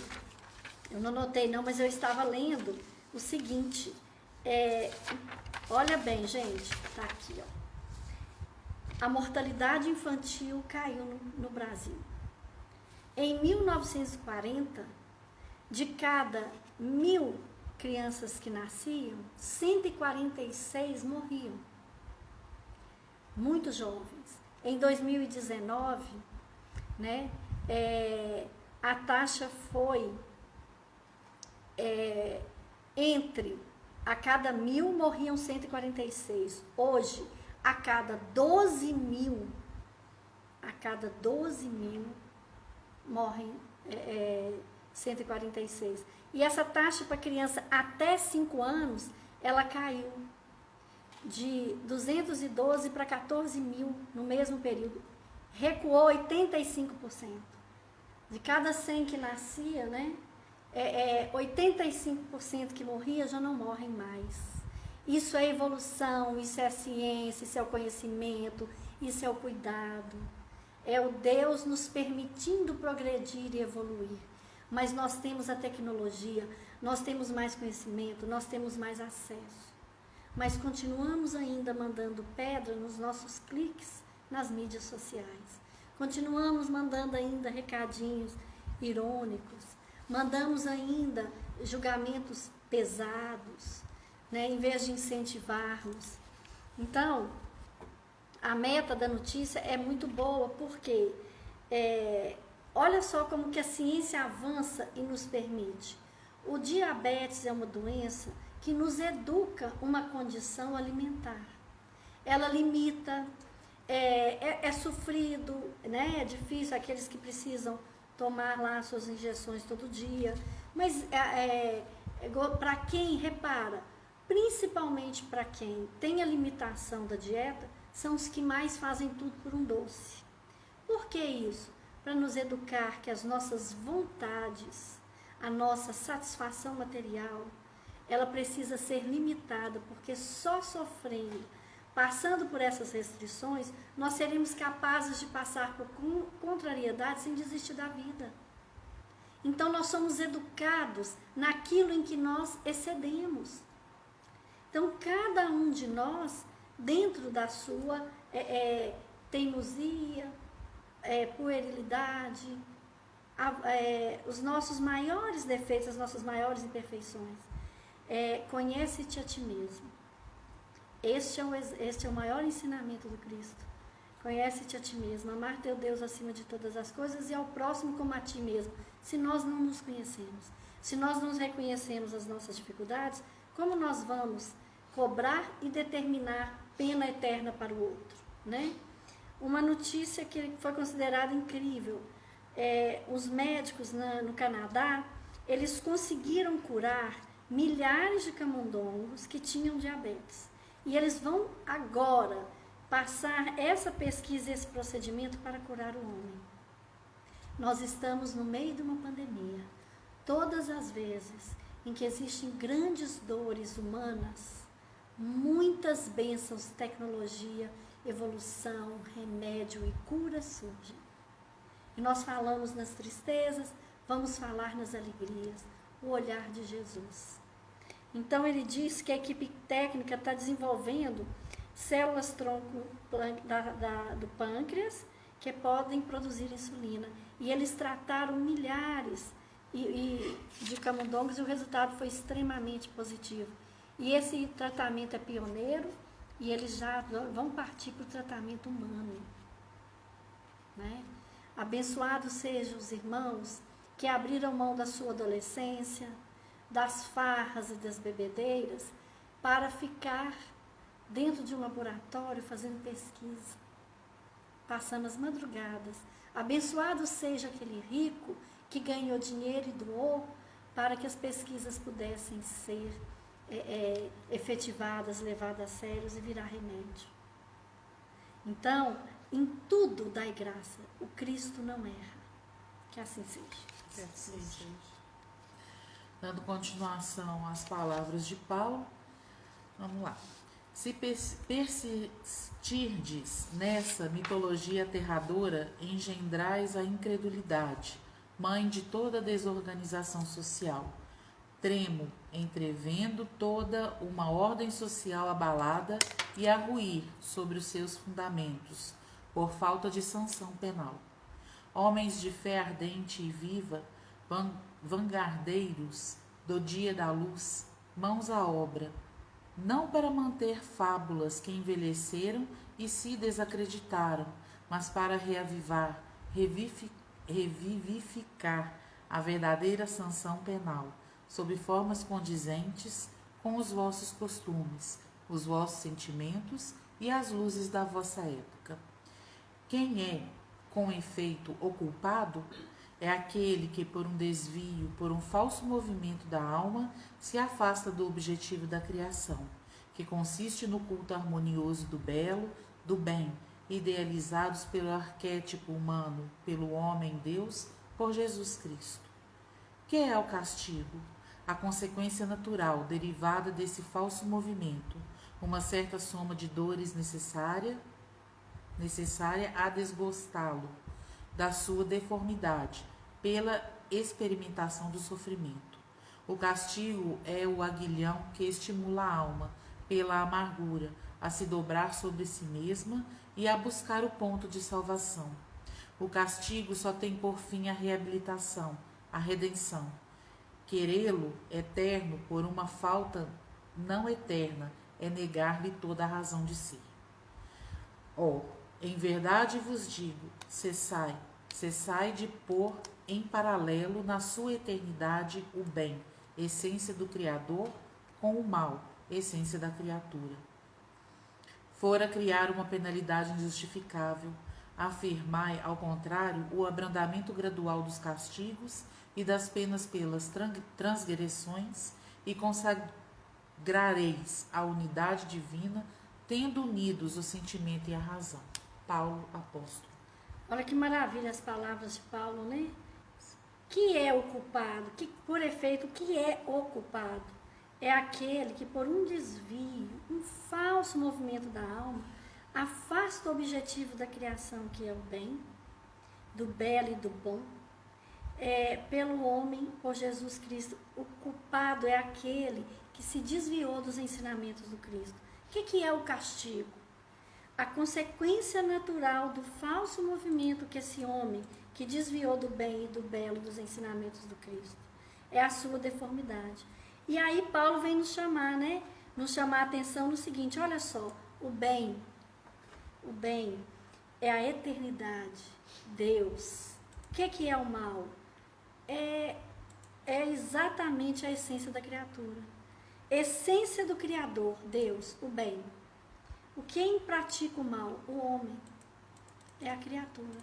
eu não notei não, mas eu estava lendo o seguinte. Olha bem, gente, tá aqui, ó. a mortalidade infantil caiu no Brasil. Em 1940, de cada 1.000 crianças que nasciam, 146 morriam. Muito jovens. Em 2019, né, a taxa foi entre a cada 1.000 morriam 146. Hoje, a cada 12.000 morrem 146. E essa taxa para criança até 5 anos, ela caiu de 212 para 14.000 no mesmo período. Recuou 85%. De cada 100 que nascia, né, 85% que morria já não morrem mais. Isso é evolução, isso é a ciência, isso é o conhecimento, isso é o cuidado. É o Deus nos permitindo progredir e evoluir. Mas nós temos a tecnologia, nós temos mais conhecimento, nós temos mais acesso. Mas continuamos ainda mandando pedra nos nossos cliques nas mídias sociais. Continuamos mandando ainda recadinhos irônicos. Mandamos ainda julgamentos pesados, né, em vez de incentivarmos. Então, a meta da notícia é muito boa, porque olha só como que a ciência avança e nos permite. O diabetes é uma doença que nos educa uma condição alimentar. Ela limita, é sofrido, né? É difícil aqueles que precisam tomar lá suas injeções todo dia. Mas para quem, repara, principalmente para quem tem a limitação da dieta, são os que mais fazem tudo por um doce. Por que isso? Para nos educar que as nossas vontades, a nossa satisfação material, ela precisa ser limitada, porque só sofrendo, passando por essas restrições, nós seremos capazes de passar por contrariedades sem desistir da vida. Então, nós somos educados naquilo em que nós excedemos. Então, cada um de nós, dentro da sua teimosia, puerilidade, os nossos maiores defeitos, as nossas maiores imperfeições, conhece-te a ti mesmo. Este é o maior ensinamento do Cristo. Conhece-te a ti mesmo, amar teu Deus acima de todas as coisas e ao próximo como a ti mesmo. Se nós não nos conhecemos, se nós não reconhecemos as nossas dificuldades, como nós vamos cobrar e determinar pena eterna para o outro, né? Uma notícia que foi considerada incrível. Os médicos no Canadá, eles conseguiram curar milhares de camundongos que tinham diabetes. E eles vão agora passar essa pesquisa, esse procedimento para curar o homem. Nós estamos no meio de uma pandemia. Todas as vezes em que existem grandes dores humanas, muitas bênçãos, tecnologia, evolução, remédio e cura surgem. E nós falamos nas tristezas, vamos falar nas alegrias, o olhar de Jesus. Então ele diz que a equipe técnica está desenvolvendo células tronco do pâncreas que podem produzir insulina. E eles trataram milhares de camundongos e o resultado foi extremamente positivo. E esse tratamento é pioneiro e eles já vão partir para o tratamento humano, né? Abençoados sejam os irmãos que abriram mão da sua adolescência, das farras e das bebedeiras, para ficar dentro de um laboratório fazendo pesquisa, passando as madrugadas. Abençoado seja aquele rico que ganhou dinheiro e doou para que as pesquisas pudessem ser efetivadas, levadas a sério e virar remédio. Então, em tudo dai graça, o Cristo não erra. Que assim seja. Que assim seja. Dando continuação às palavras de Paulo, vamos lá. Se persistirdes nessa mitologia aterradora, engendrais a incredulidade, mãe de toda desorganização social. Tremo, entrevendo toda uma ordem social abalada e a ruir sobre os seus fundamentos, por falta de sanção penal. Homens de fé ardente e viva, vanguardeiros do dia da luz, mãos à obra, não para manter fábulas que envelheceram e se desacreditaram, mas para reavivar, revivificar a verdadeira sanção penal, sob formas condizentes com os vossos costumes, os vossos sentimentos e as luzes da vossa época. Quem é, com efeito, o culpado? É aquele que, por um desvio, por um falso movimento da alma, se afasta do objetivo da criação, que consiste no culto harmonioso do belo, do bem, idealizados pelo arquétipo humano, pelo homem-deus, por Jesus Cristo. Que é o castigo? A consequência natural derivada desse falso movimento, uma certa soma de dores necessária a desgostá-lo da sua deformidade, pela experimentação do sofrimento. O castigo é o aguilhão que estimula a alma, pela amargura, a se dobrar sobre si mesma e a buscar o ponto de salvação. O castigo só tem por fim a reabilitação, a redenção. Querê-lo eterno por uma falta não eterna é negar-lhe toda a razão de ser. Em verdade vos digo, cessai de pôr em paralelo na sua eternidade o bem, essência do Criador, com o mal, essência da criatura. Fora criar uma penalidade injustificável, afirmai, ao contrário, o abrandamento gradual dos castigos e das penas pelas transgressões, e consagrareis a unidade divina, tendo unidos o sentimento e a razão. Paulo, apóstolo. Olha que maravilha as palavras de Paulo, né? Que é o culpado? Por efeito, o que é o culpado? É aquele que, por um desvio, um falso movimento da alma, afasta o objetivo da criação, que é o bem, do belo e do bom, pelo homem, por Jesus Cristo. O culpado é aquele que se desviou dos ensinamentos do Cristo. O que é o castigo? A consequência natural do falso movimento que esse homem, que desviou do bem e do belo dos ensinamentos do Cristo, é a sua deformidade. E aí Paulo vem nos chamar, né? Nos chamar a atenção no seguinte: olha só, o bem é a eternidade, Deus. O que é o mal? É exatamente a essência da criatura. Essência do Criador, Deus, o bem. Quem pratica o mal? O homem. É a criatura.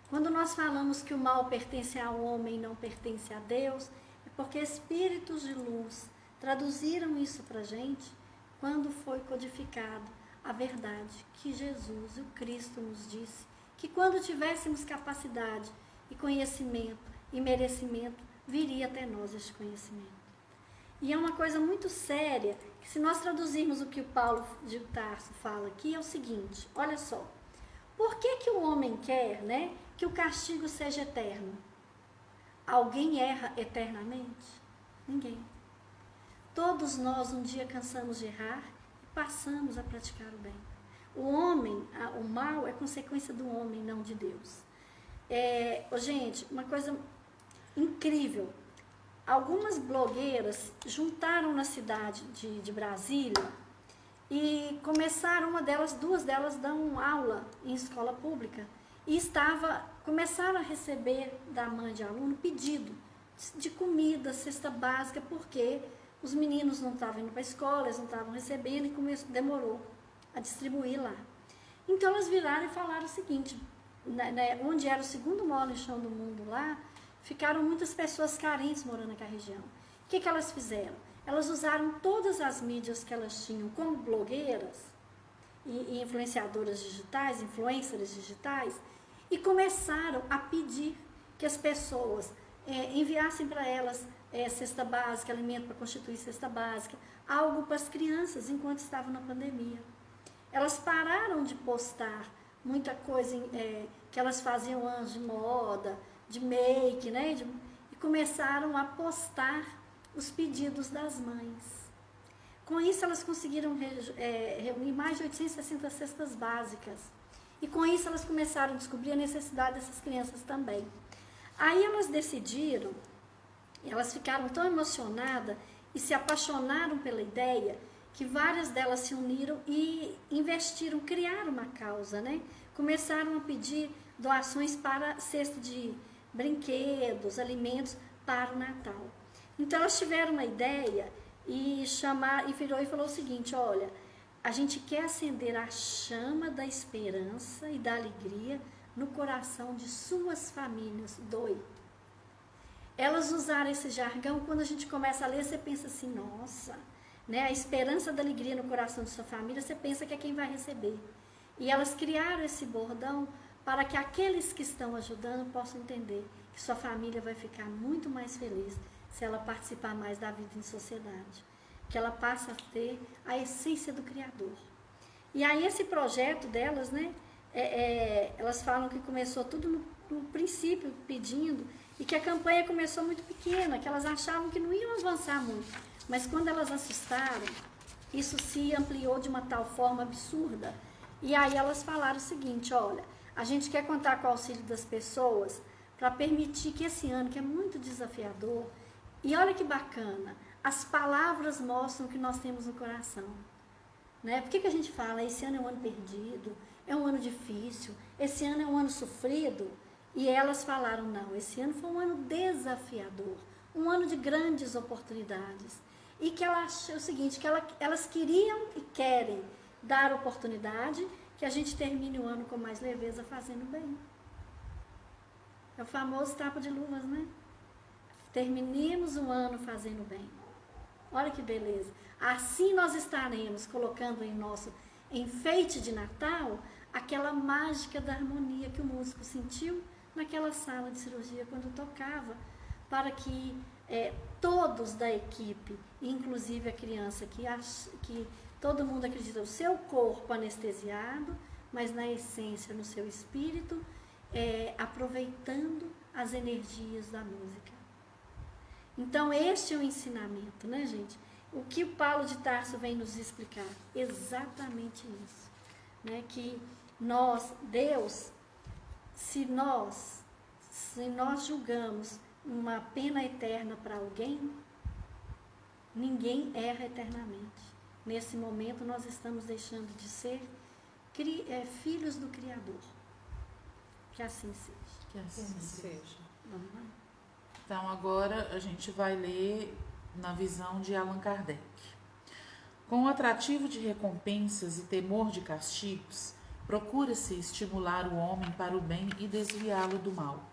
Quando nós falamos que o mal pertence ao homem e não pertence a Deus, é porque espíritos de luz traduziram isso para a gente quando foi codificado a verdade que Jesus, o Cristo, nos disse, que quando tivéssemos capacidade e conhecimento e merecimento, viria até nós este conhecimento. E é uma coisa muito séria, que se nós traduzirmos o que o Paulo de Tarso fala aqui, é o seguinte: olha só, por que o homem quer, né, que o castigo seja eterno? Alguém erra eternamente? Ninguém. Todos nós um dia cansamos de errar e passamos a praticar o bem. O mal é consequência do homem, não de Deus. Gente, uma coisa incrível. Algumas blogueiras juntaram na cidade de Brasília e começaram, duas delas dão aula em escola pública e começaram a receber da mãe de aluno pedido de comida, cesta básica, porque os meninos não estavam indo para a escola, eles não estavam recebendo e demorou a distribuir lá. Então elas viraram e falaram o seguinte: onde era o segundo maior lixão do mundo lá, ficaram muitas pessoas carentes morando naquela região. O que elas fizeram? Elas usaram todas as mídias que elas tinham como blogueiras e influenciadoras digitais, influencers digitais, e começaram a pedir que as pessoas enviassem para elas cesta básica, alimento para constituir cesta básica, algo para as crianças enquanto estavam na pandemia. Elas pararam de postar muita coisa que elas faziam antes de moda, de make, né? E começaram a postar os pedidos das mães. Com isso, elas conseguiram reunir mais de 860 cestas básicas. E com isso, elas começaram a descobrir a necessidade dessas crianças também. Aí elas decidiram, elas ficaram tão emocionadas e se apaixonaram pela ideia, que várias delas se uniram e investiram, criaram uma causa, né? Começaram a pedir doações para cesta de brinquedos, alimentos para o Natal. Então elas tiveram uma ideia e virou e falou o seguinte: olha, a gente quer acender a chama da esperança e da alegria no coração de suas famílias. Doe. Elas usaram esse jargão. Quando a gente começa a ler, você pensa assim: nossa, né? A esperança da alegria no coração de sua família, você pensa que é quem vai receber. E elas criaram esse bordão para que aqueles que estão ajudando possam entender que sua família vai ficar muito mais feliz se ela participar mais da vida em sociedade, que ela passa a ter a essência do Criador. E aí esse projeto delas, né, elas falam que começou tudo no princípio pedindo, e que a campanha começou muito pequena, que elas achavam que não iam avançar muito, mas quando elas assustaram, isso se ampliou de uma tal forma absurda. E aí elas falaram o seguinte: olha, a gente quer contar com o auxílio das pessoas para permitir que esse ano, que é muito desafiador, e olha que bacana, as palavras mostram o que nós temos no coração. Né? Por que a gente fala, esse ano é um ano perdido, é um ano difícil, esse ano é um ano sofrido? E elas falaram: não, esse ano foi um ano desafiador, um ano de grandes oportunidades. E que ela achou o seguinte, que elas queriam e querem dar oportunidade que a gente termine o ano com mais leveza, fazendo bem. É o famoso tapa de luvas, né? Terminemos o ano fazendo bem. Olha que beleza. Assim nós estaremos colocando em nosso enfeite de Natal aquela mágica da harmonia que o músico sentiu naquela sala de cirurgia quando tocava, para que todos da equipe, inclusive a criança que todo mundo acredita, o seu corpo anestesiado, mas na essência, no seu espírito, aproveitando as energias da música. Então, este é o ensinamento, né, gente? O que o Paulo de Tarso vem nos explicar? Exatamente isso. Né? Que Deus, se nós julgamos uma pena eterna para alguém, ninguém erra eternamente. Nesse momento, nós estamos deixando de ser filhos do Criador. Que assim seja. Que assim seja. Vamos lá? Então, agora a gente vai ler na visão de Allan Kardec. Com o atrativo de recompensas e temor de castigos, procura-se estimular o homem para o bem e desviá-lo do mal.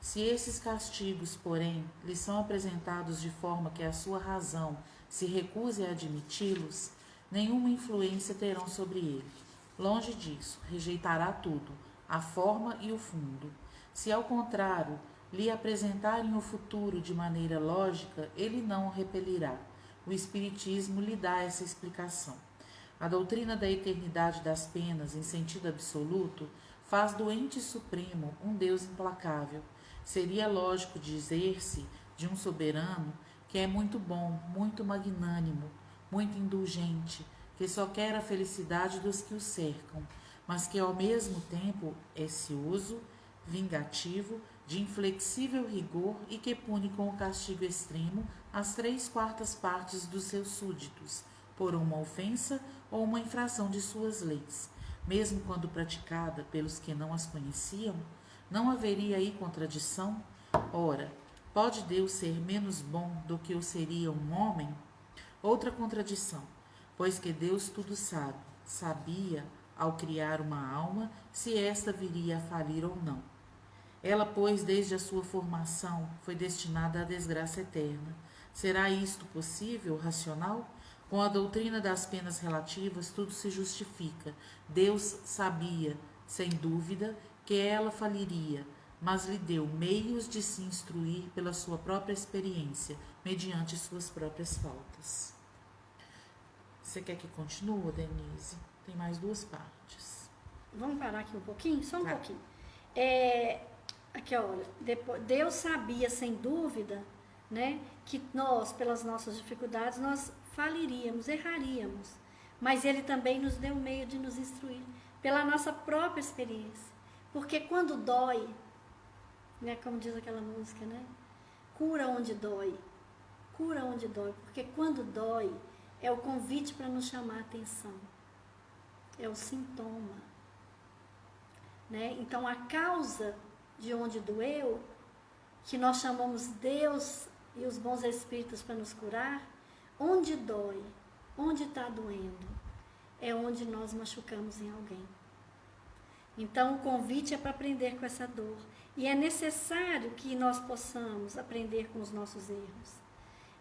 Se esses castigos, porém, lhe são apresentados de forma que a sua razão se recuse a admiti-los, nenhuma influência terão sobre ele. Longe disso, rejeitará tudo, a forma e o fundo. Se, ao contrário, lhe apresentarem o futuro de maneira lógica, ele não o repelirá. O Espiritismo lhe dá essa explicação. A doutrina da eternidade das penas, em sentido absoluto, faz do ente supremo um Deus implacável. Seria lógico dizer-se de um soberano que é muito bom, muito magnânimo, muito indulgente, que só quer a felicidade dos que o cercam, mas que ao mesmo tempo é cioso, vingativo, de inflexível rigor e que pune com o castigo extremo as 3/4 partes dos seus súditos, por uma ofensa ou uma infração de suas leis, mesmo quando praticada pelos que não as conheciam. Não haveria aí contradição? Ora, pode Deus ser menos bom do que o seria um homem? Outra contradição, pois que Deus tudo sabe, sabia, ao criar uma alma, se esta viria a falir ou não. Ela, pois, desde a sua formação, foi destinada à desgraça eterna. Será isto possível, racional? Com a doutrina das penas relativas, tudo se justifica. Deus sabia, sem dúvida, que ela faliria, mas lhe deu meios de se instruir pela sua própria experiência, mediante suas próprias faltas. Você quer que continue, Denise? Tem mais 2 partes. Vamos parar aqui um pouquinho? Só um Tá. pouquinho. Aqui, olha, Deus sabia, sem dúvida, né? Que nós, pelas nossas dificuldades, nós faliríamos, erraríamos. Mas Ele também nos deu o meio de nos instruir pela nossa própria experiência. Porque quando dói, né? Como diz aquela música, né? Cura onde dói. Cura onde dói. Porque quando dói, é o convite para nos chamar a atenção. É o sintoma. Né? Então, a causa de onde doeu, que nós chamamos Deus e os bons espíritos para nos curar, onde dói, onde está doendo, é onde nós machucamos em alguém. Então, o convite é para aprender com essa dor. E é necessário que nós possamos aprender com os nossos erros,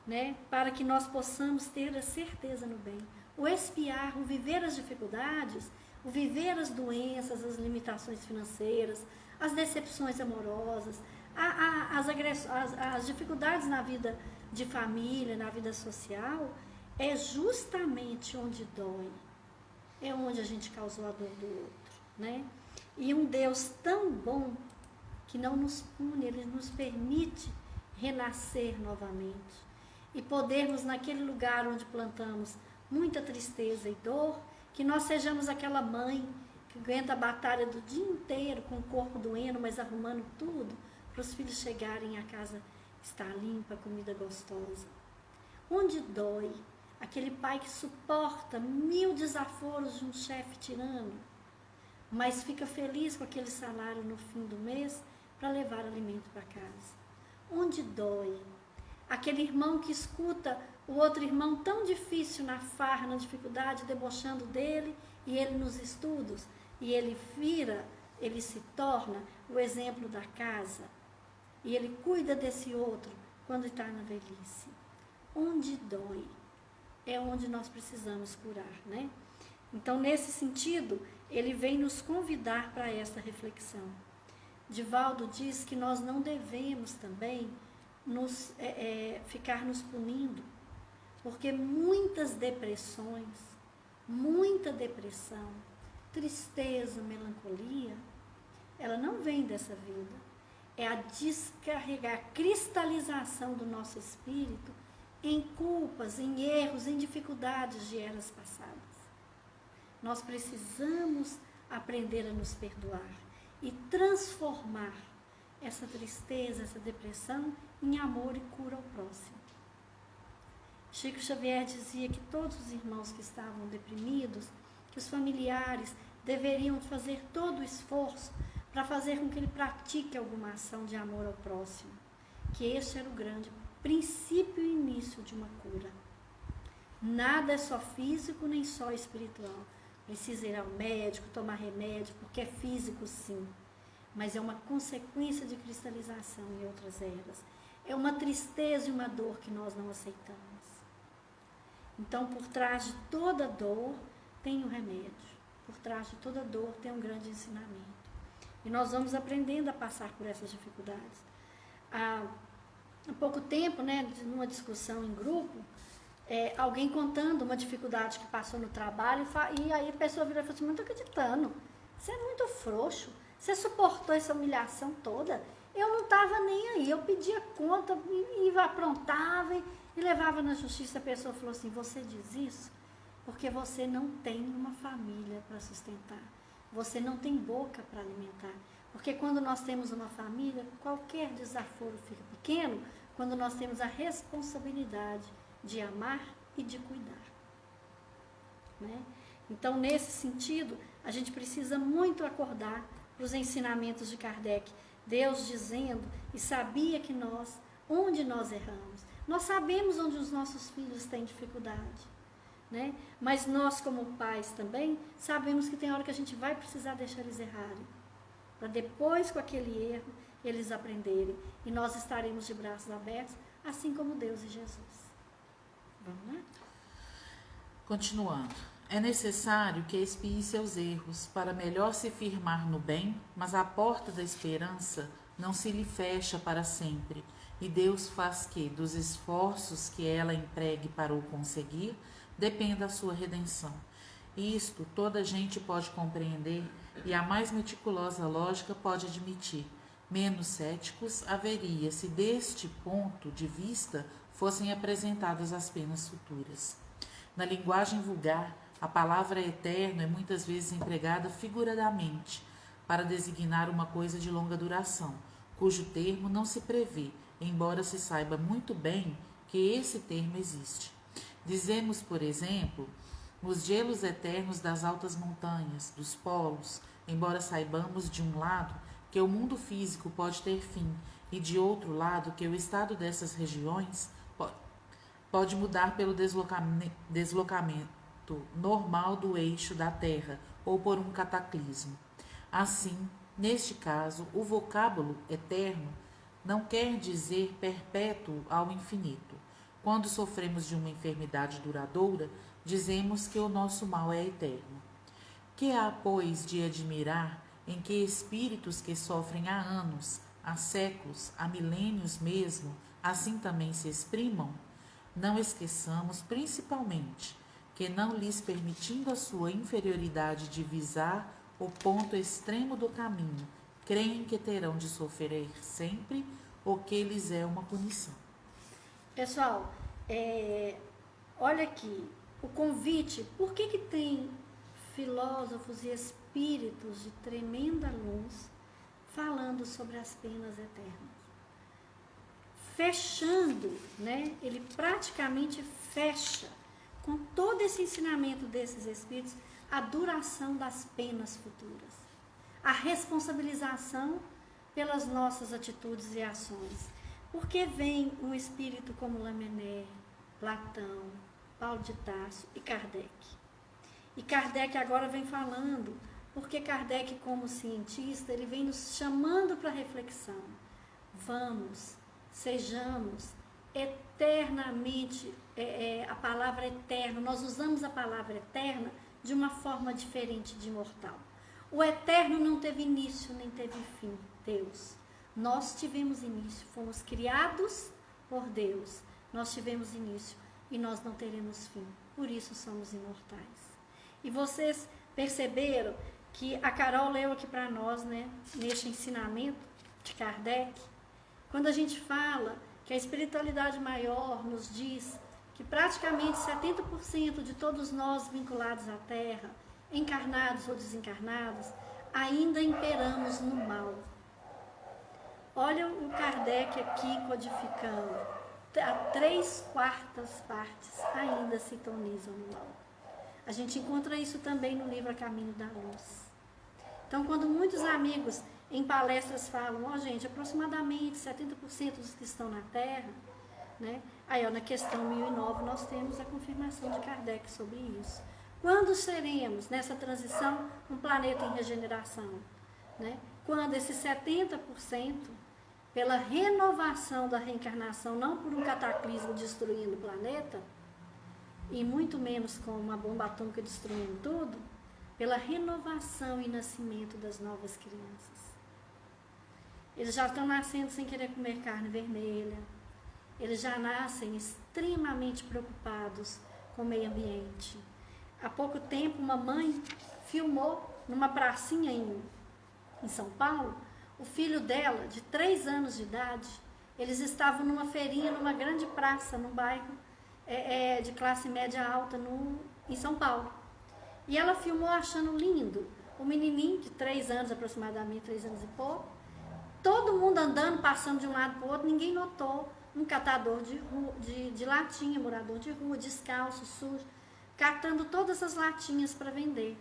né? Para que nós possamos ter a certeza no bem. O expiar, o viver as dificuldades, o viver as doenças, as limitações financeiras, as decepções amorosas, as dificuldades na vida de família, na vida social, é justamente onde dói. É onde a gente causou a dor do outro, né? E um Deus tão bom que não nos pune, Ele nos permite renascer novamente e podermos naquele lugar onde plantamos muita tristeza e dor, que nós sejamos aquela mãe que aguenta a batalha do dia inteiro com o corpo doendo, mas arrumando tudo para os filhos chegarem, a casa estar limpa, comida gostosa. Onde dói, aquele pai que suporta 1000 desaforos de um chefe tirano, mas fica feliz com aquele salário no fim do mês para levar alimento para casa. Onde dói, aquele irmão que escuta o outro irmão tão difícil na farra, na dificuldade, debochando dele, e ele nos estudos, e ele ele se torna o exemplo da casa, e ele cuida desse outro quando está na velhice. Onde dói, é onde nós precisamos curar, né? Então, nesse sentido, ele vem nos convidar para essa reflexão. Divaldo diz que nós não devemos também ficar nos punindo, porque muitas depressões, muita depressão, tristeza, melancolia, ela não vem dessa vida. É a descarregar, a cristalização do nosso espírito em culpas, em erros, em dificuldades de eras passadas. Nós precisamos aprender a nos perdoar e transformar essa tristeza, essa depressão em amor e cura ao próximo. Chico Xavier dizia que todos os irmãos que estavam deprimidos, que os familiares deveriam fazer todo o esforço para fazer com que ele pratique alguma ação de amor ao próximo, que este era o grande princípio e início de uma cura. Nada é só físico nem só espiritual. Precisa ir ao médico, tomar remédio, porque é físico sim, mas é uma consequência de cristalização em outras eras. É uma tristeza e uma dor que nós não aceitamos. Então, por trás de toda dor tem um remédio. Por trás de toda dor tem um grande ensinamento. E nós vamos aprendendo a passar por essas dificuldades. Há pouco tempo, né, numa discussão em grupo, alguém contando uma dificuldade que passou no trabalho, e aí a pessoa virou e falou assim: não estou acreditando, você é muito frouxo, você suportou essa humilhação toda, eu não estava nem aí, eu pedia conta, e aprontava e levava na justiça. A pessoa falou assim: você diz isso porque você não tem uma família para sustentar, você não tem boca para alimentar, porque quando nós temos uma família, qualquer desaforo fica pequeno, quando nós temos a responsabilidade de amar e de cuidar, né? Então, nesse sentido, a gente precisa muito acordar para os ensinamentos de Kardec. Deus dizendo, e sabia que onde nós erramos. Nós sabemos onde os nossos filhos têm dificuldade, né? Mas nós, como pais também, sabemos que tem hora que a gente vai precisar deixar eles errarem, para depois, com aquele erro, eles aprenderem. E nós estaremos de braços abertos, assim como Deus e Jesus. Vamos lá? Continuando. É necessário que expie seus erros para melhor se firmar no bem, mas a porta da esperança não se lhe fecha para sempre, e Deus faz que, dos esforços que ela empregue para o conseguir, dependa a sua redenção. Isto toda gente pode compreender e a mais meticulosa lógica pode admitir, menos céticos haveria se deste ponto de vista fossem apresentadas as penas futuras. Na linguagem vulgar, a palavra eterno é muitas vezes empregada figuradamente para designar uma coisa de longa duração, cujo termo não se prevê, embora se saiba muito bem que esse termo existe. Dizemos, por exemplo, os gelos eternos das altas montanhas, dos polos, embora saibamos de um lado que o mundo físico pode ter fim e de outro lado que o estado dessas regiões pode mudar pelo deslocamento normal do eixo da Terra ou por um cataclismo. Assim, neste caso, o vocábulo eterno não quer dizer perpétuo ao infinito. Quando sofremos de uma enfermidade duradoura, dizemos que o nosso mal é eterno. Que há, pois, de admirar em que espíritos que sofrem há anos, há séculos, há milênios mesmo, assim também se exprimam? Não esqueçamos, principalmente, que não lhes permitindo a sua inferioridade divisar o ponto extremo do caminho, creem que terão de sofrer sempre o que lhes é uma punição. Pessoal, olha aqui, o convite, por que tem filósofos e espíritos de tremenda luz falando sobre as penas eternas? Fechando, né? Ele praticamente fecha com todo esse ensinamento desses espíritos a duração das penas futuras, a responsabilização pelas nossas atitudes e ações. Porque vem um espírito como Lamennais, Platão, Paulo de Tarso e Kardec. E Kardec agora vem falando, porque Kardec, como cientista, ele vem nos chamando para reflexão. Vamos, sejamos eternamente, a palavra eterno, nós usamos a palavra eterna de uma forma diferente de imortal. O eterno não teve início, nem teve fim, Deus. Nós tivemos início, fomos criados por Deus. Nós tivemos início e nós não teremos fim. Por isso somos imortais. E vocês perceberam que a Carol leu aqui para nós, né, neste ensinamento de Kardec, quando a gente fala que a espiritualidade maior nos diz que praticamente 70% de todos nós vinculados à Terra, encarnados ou desencarnados, ainda imperamos no mal. Olha o Kardec aqui codificando. A 3/4 partes ainda sintonizam no mal. A gente encontra isso também no livro A Caminho da Luz. Então, quando muitos amigos em palestras falam, gente, aproximadamente 70% dos que estão na Terra, né? Aí, na questão 1009, nós temos a confirmação de Kardec sobre isso. Quando seremos, nessa transição, um planeta em regeneração? Né? Quando esses 70%, pela renovação da reencarnação, não por um cataclismo destruindo o planeta, e muito menos com uma bomba atômica destruindo tudo, pela renovação e nascimento das novas crianças. Eles já estão nascendo sem querer comer carne vermelha, eles já nascem extremamente preocupados com o meio ambiente. Há pouco tempo, uma mãe filmou numa pracinha em São Paulo, o filho dela, de 3 anos de idade, eles estavam numa feirinha, numa grande praça, num bairro de classe média alta em São Paulo. E ela filmou achando lindo o menininho de 3 anos, aproximadamente 3 anos e pouco, todo mundo andando, passando de um lado para o outro, ninguém notou um catador de latinha, morador de rua, descalço, sujo, catando todas as latinhas para vender.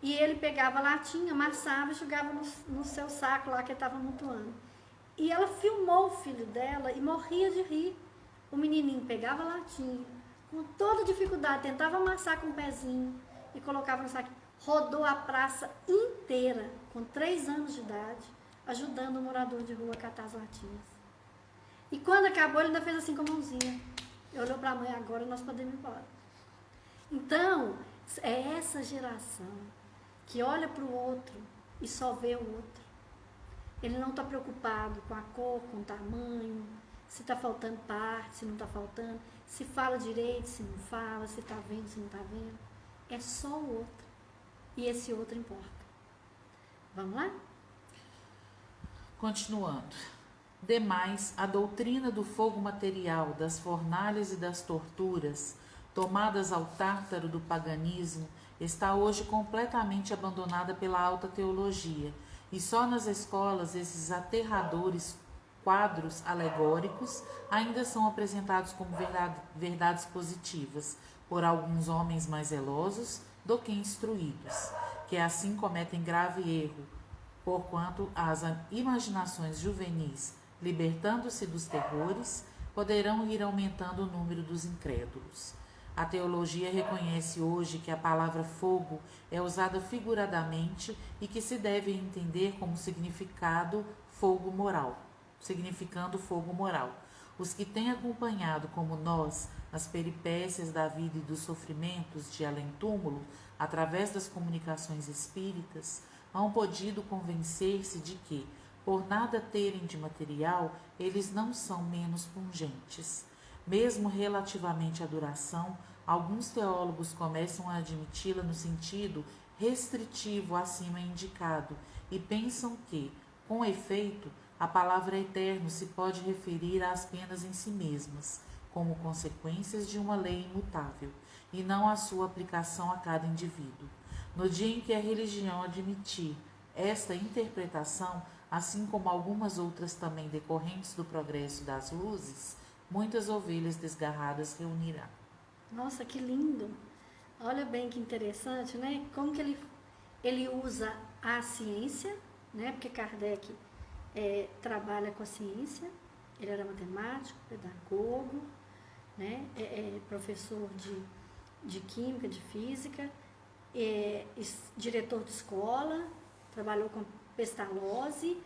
E ele pegava a latinha, amassava e jogava no seu saco lá que ele estava amontoando. E ela filmou o filho dela e morria de rir. O menininho pegava a latinha, com toda dificuldade, tentava amassar com o pezinho e colocava no saco. Rodou a praça inteira, com 3 anos de idade, ajudando o morador de rua a catar as latinhas. E quando acabou, ele ainda fez assim com a mãozinha. Ele olhou para a mãe, agora nós podemos ir embora. Então, é essa geração que olha para o outro e só vê o outro. Ele não está preocupado com a cor, com o tamanho, se está faltando parte, se não está faltando, se fala direito, se não fala, se está vendo, se não está vendo. É só o outro. E esse outro importa. Vamos lá? Continuando. Demais, a doutrina do fogo material, das fornalhas e das torturas, tomadas ao tártaro do paganismo, está hoje completamente abandonada pela alta teologia, e só nas escolas esses aterradores quadros alegóricos ainda são apresentados como verdades positivas por alguns homens mais zelosos do que instruídos, que assim cometem grave erro, porquanto as imaginações juvenis, libertando-se dos terrores, poderão ir aumentando o número dos incrédulos. A teologia reconhece hoje que a palavra fogo é usada figuradamente e que se deve entender como significando fogo moral. Os que têm acompanhado, como nós, as peripécias da vida e dos sofrimentos de além-túmulo, através das comunicações espíritas, hão podido convencer-se de que, por nada terem de material, eles não são menos pungentes. Mesmo relativamente à duração, alguns teólogos começam a admiti-la no sentido restritivo acima indicado e pensam que, com efeito, a palavra eterno se pode referir às penas em si mesmas, como consequências de uma lei imutável, e não à sua aplicação a cada indivíduo. No dia em que a religião admitir esta interpretação, assim como algumas outras também decorrentes do progresso das luzes, muitas ovelhas desgarradas reunirá. Nossa, que lindo! Olha bem que interessante, né? Como que ele usa a ciência, né? Porque Kardec trabalha com a ciência, ele era matemático, pedagogo, né? Professor de química, de física, diretor de escola, trabalhou com Pestalozzi,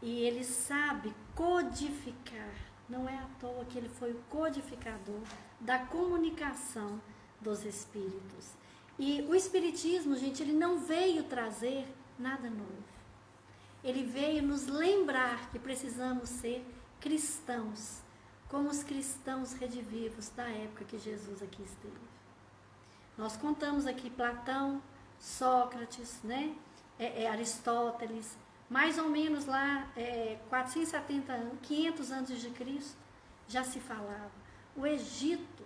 e ele sabe codificar. Não é à toa que ele foi o codificador da comunicação dos espíritos. E o espiritismo, gente, ele não veio trazer nada novo. Ele veio nos lembrar que precisamos ser cristãos, como os cristãos redivivos da época que Jesus aqui esteve. Nós contamos aqui Platão, Sócrates, né? Aristóteles, mais ou menos lá 470 anos, 500 antes de Cristo, já se falava. No Egito,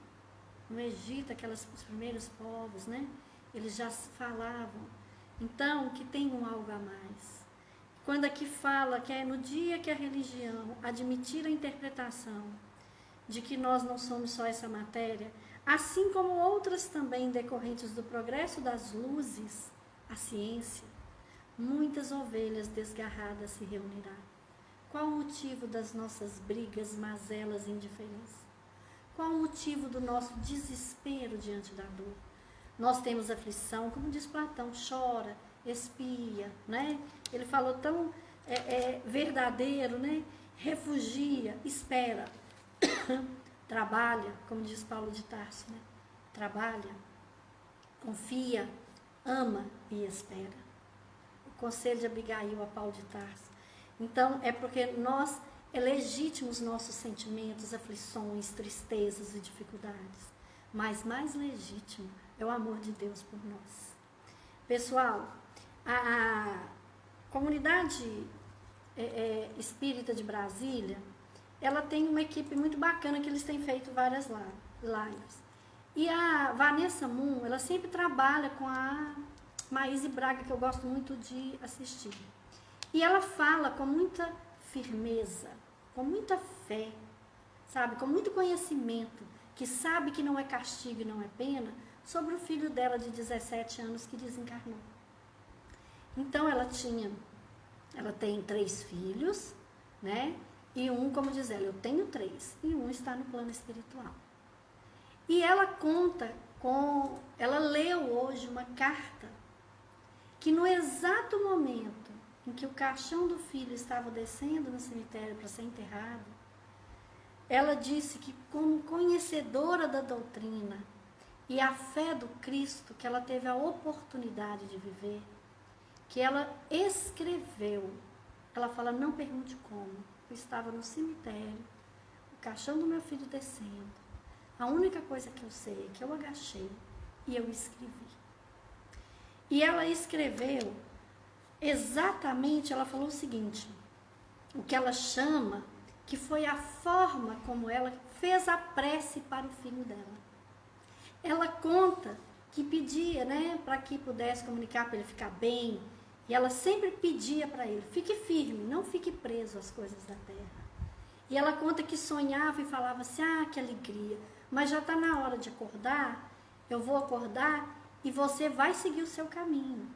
os primeiros povos, né? Eles já se falavam. Então, que tem algo a mais. Quando aqui fala que é no dia que a religião admitir a interpretação de que nós não somos só essa matéria, assim como outras também decorrentes do progresso das luzes, a ciência, muitas ovelhas desgarradas se reunirá. Qual o motivo das nossas brigas, mazelas e indiferença? Qual o motivo do nosso desespero diante da dor? Nós temos aflição, como diz Platão, chora, expia, né? Ele falou tão verdadeiro, né? Refugia, espera, trabalha, como diz Paulo de Tarso, né? Trabalha, confia, ama e espera. O conselho de Abigail a Paulo de Tarso. Então, é porque é legítimo os nossos sentimentos, aflições, tristezas e dificuldades, mas mais legítimo é o amor de Deus por nós. Pessoal, a comunidade espírita de Brasília, ela tem uma equipe muito bacana que eles têm feito várias lives. E a Vanessa Moon, ela sempre trabalha com a Maíse Braga, que eu gosto muito de assistir. E ela fala com muita firmeza, com muita fé, sabe, com muito conhecimento, que sabe que não é castigo e não é pena, sobre o filho dela de 17 anos que desencarnou. Então ela tem 3 filhos, né? E como diz ela, eu tenho 3, e um está no plano espiritual. E ela ela leu hoje uma carta, que no exato momento em que o caixão do filho estava descendo no cemitério para ser enterrado, ela disse que, como conhecedora da doutrina e a fé do Cristo que ela teve a oportunidade de viver, que ela escreveu, ela fala, não pergunte como, eu estava no cemitério, o caixão do meu filho descendo, a única coisa que eu sei é que eu agachei e eu escrevi. E ela escreveu exatamente, ela falou o seguinte, o que ela chama, que foi a forma como ela fez a prece para o filho dela. Ela conta que pedia, né, para que pudesse comunicar para ele ficar bem, e ela sempre pedia para ele, fique firme, não fique preso às coisas da terra. E ela conta que sonhava e falava assim, que alegria, mas já está na hora de acordar, eu vou acordar e você vai seguir o seu caminho.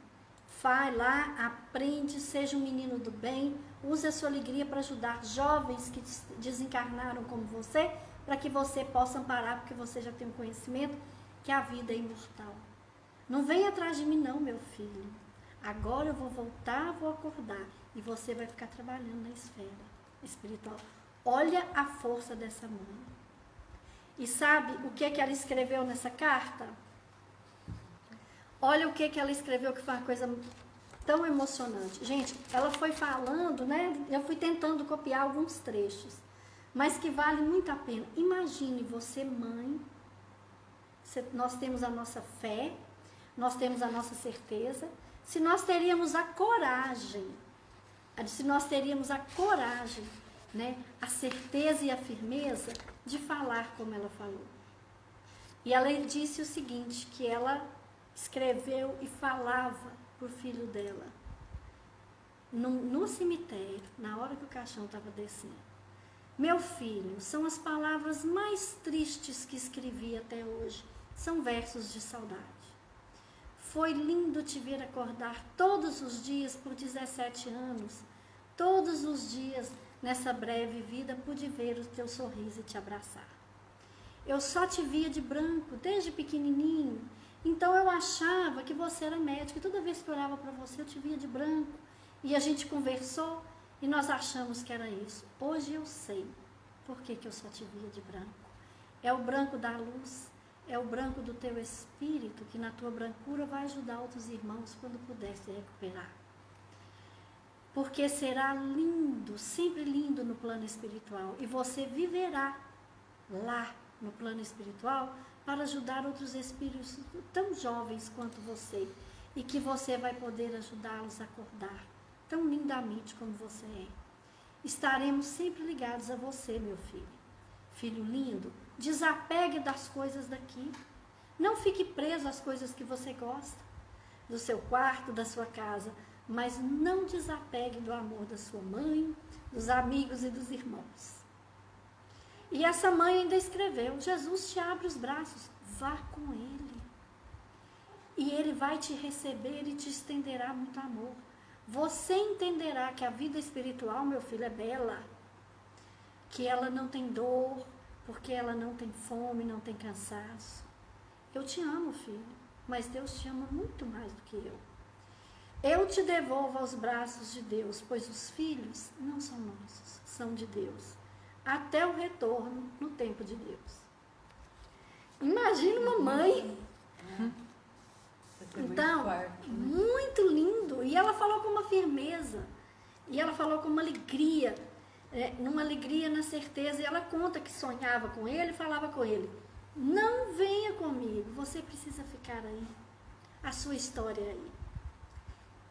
Vai lá, aprende, seja um menino do bem, use a sua alegria para ajudar jovens que desencarnaram como você, para que você possa amparar, porque você já tem um conhecimento que a vida é imortal. Não venha atrás de mim não, meu filho. Agora eu vou voltar, vou acordar, e você vai ficar trabalhando na esfera espiritual. Olha a força dessa mãe. E sabe o que ela escreveu nessa carta? Olha o que ela escreveu, que foi uma coisa tão emocionante. Gente, ela foi falando, né? Eu fui tentando copiar alguns trechos, mas que vale muito a pena. Imagine você, mãe, nós temos a nossa fé, nós temos a nossa certeza, se nós teríamos a coragem, né? A certeza e a firmeza de falar como ela falou. E ela disse o seguinte, que ela escreveu e falava para o filho dela, no cemitério, na hora que o caixão estava descendo. Meu filho, são as palavras mais tristes que escrevi até hoje, são versos de saudade. Foi lindo te ver acordar todos os dias por 17 anos, todos os dias nessa breve vida pude ver o teu sorriso e te abraçar. Eu só te via de branco desde pequenininho, então eu achava que você era médico, e toda vez que eu olhava para você eu te via de branco, e a gente conversou e nós achamos que era isso. Hoje eu sei por que eu só te via de branco. É o branco da luz, é o branco do teu espírito, que na tua brancura vai ajudar outros irmãos quando puder se recuperar. Porque será lindo, sempre lindo no plano espiritual, e você viverá lá no plano espiritual para ajudar outros espíritos tão jovens quanto você, e que você vai poder ajudá-los a acordar tão lindamente como você é. Estaremos sempre ligados a você, meu filho. Filho lindo, desapegue das coisas daqui. Não fique preso às coisas que você gosta, do seu quarto, da sua casa, mas não desapegue do amor da sua mãe, dos amigos e dos irmãos. E essa mãe ainda escreveu, Jesus te abre os braços, vá com ele. E ele vai te receber e te estenderá muito amor. Você entenderá que a vida espiritual, meu filho, é bela, que ela não tem dor, porque ela não tem fome, não tem cansaço. Eu te amo, filho, mas Deus te ama muito mais do que eu. Eu te devolvo aos braços de Deus, pois os filhos não são nossos, são de Deus, até o retorno no tempo de Deus. Imagina uma mãe. Então, muito lindo. E ela falou com uma firmeza, e ela falou com uma alegria, numa alegria na certeza. E ela conta que sonhava com ele e falava com ele, não venha comigo, você precisa ficar aí, a sua história é aí.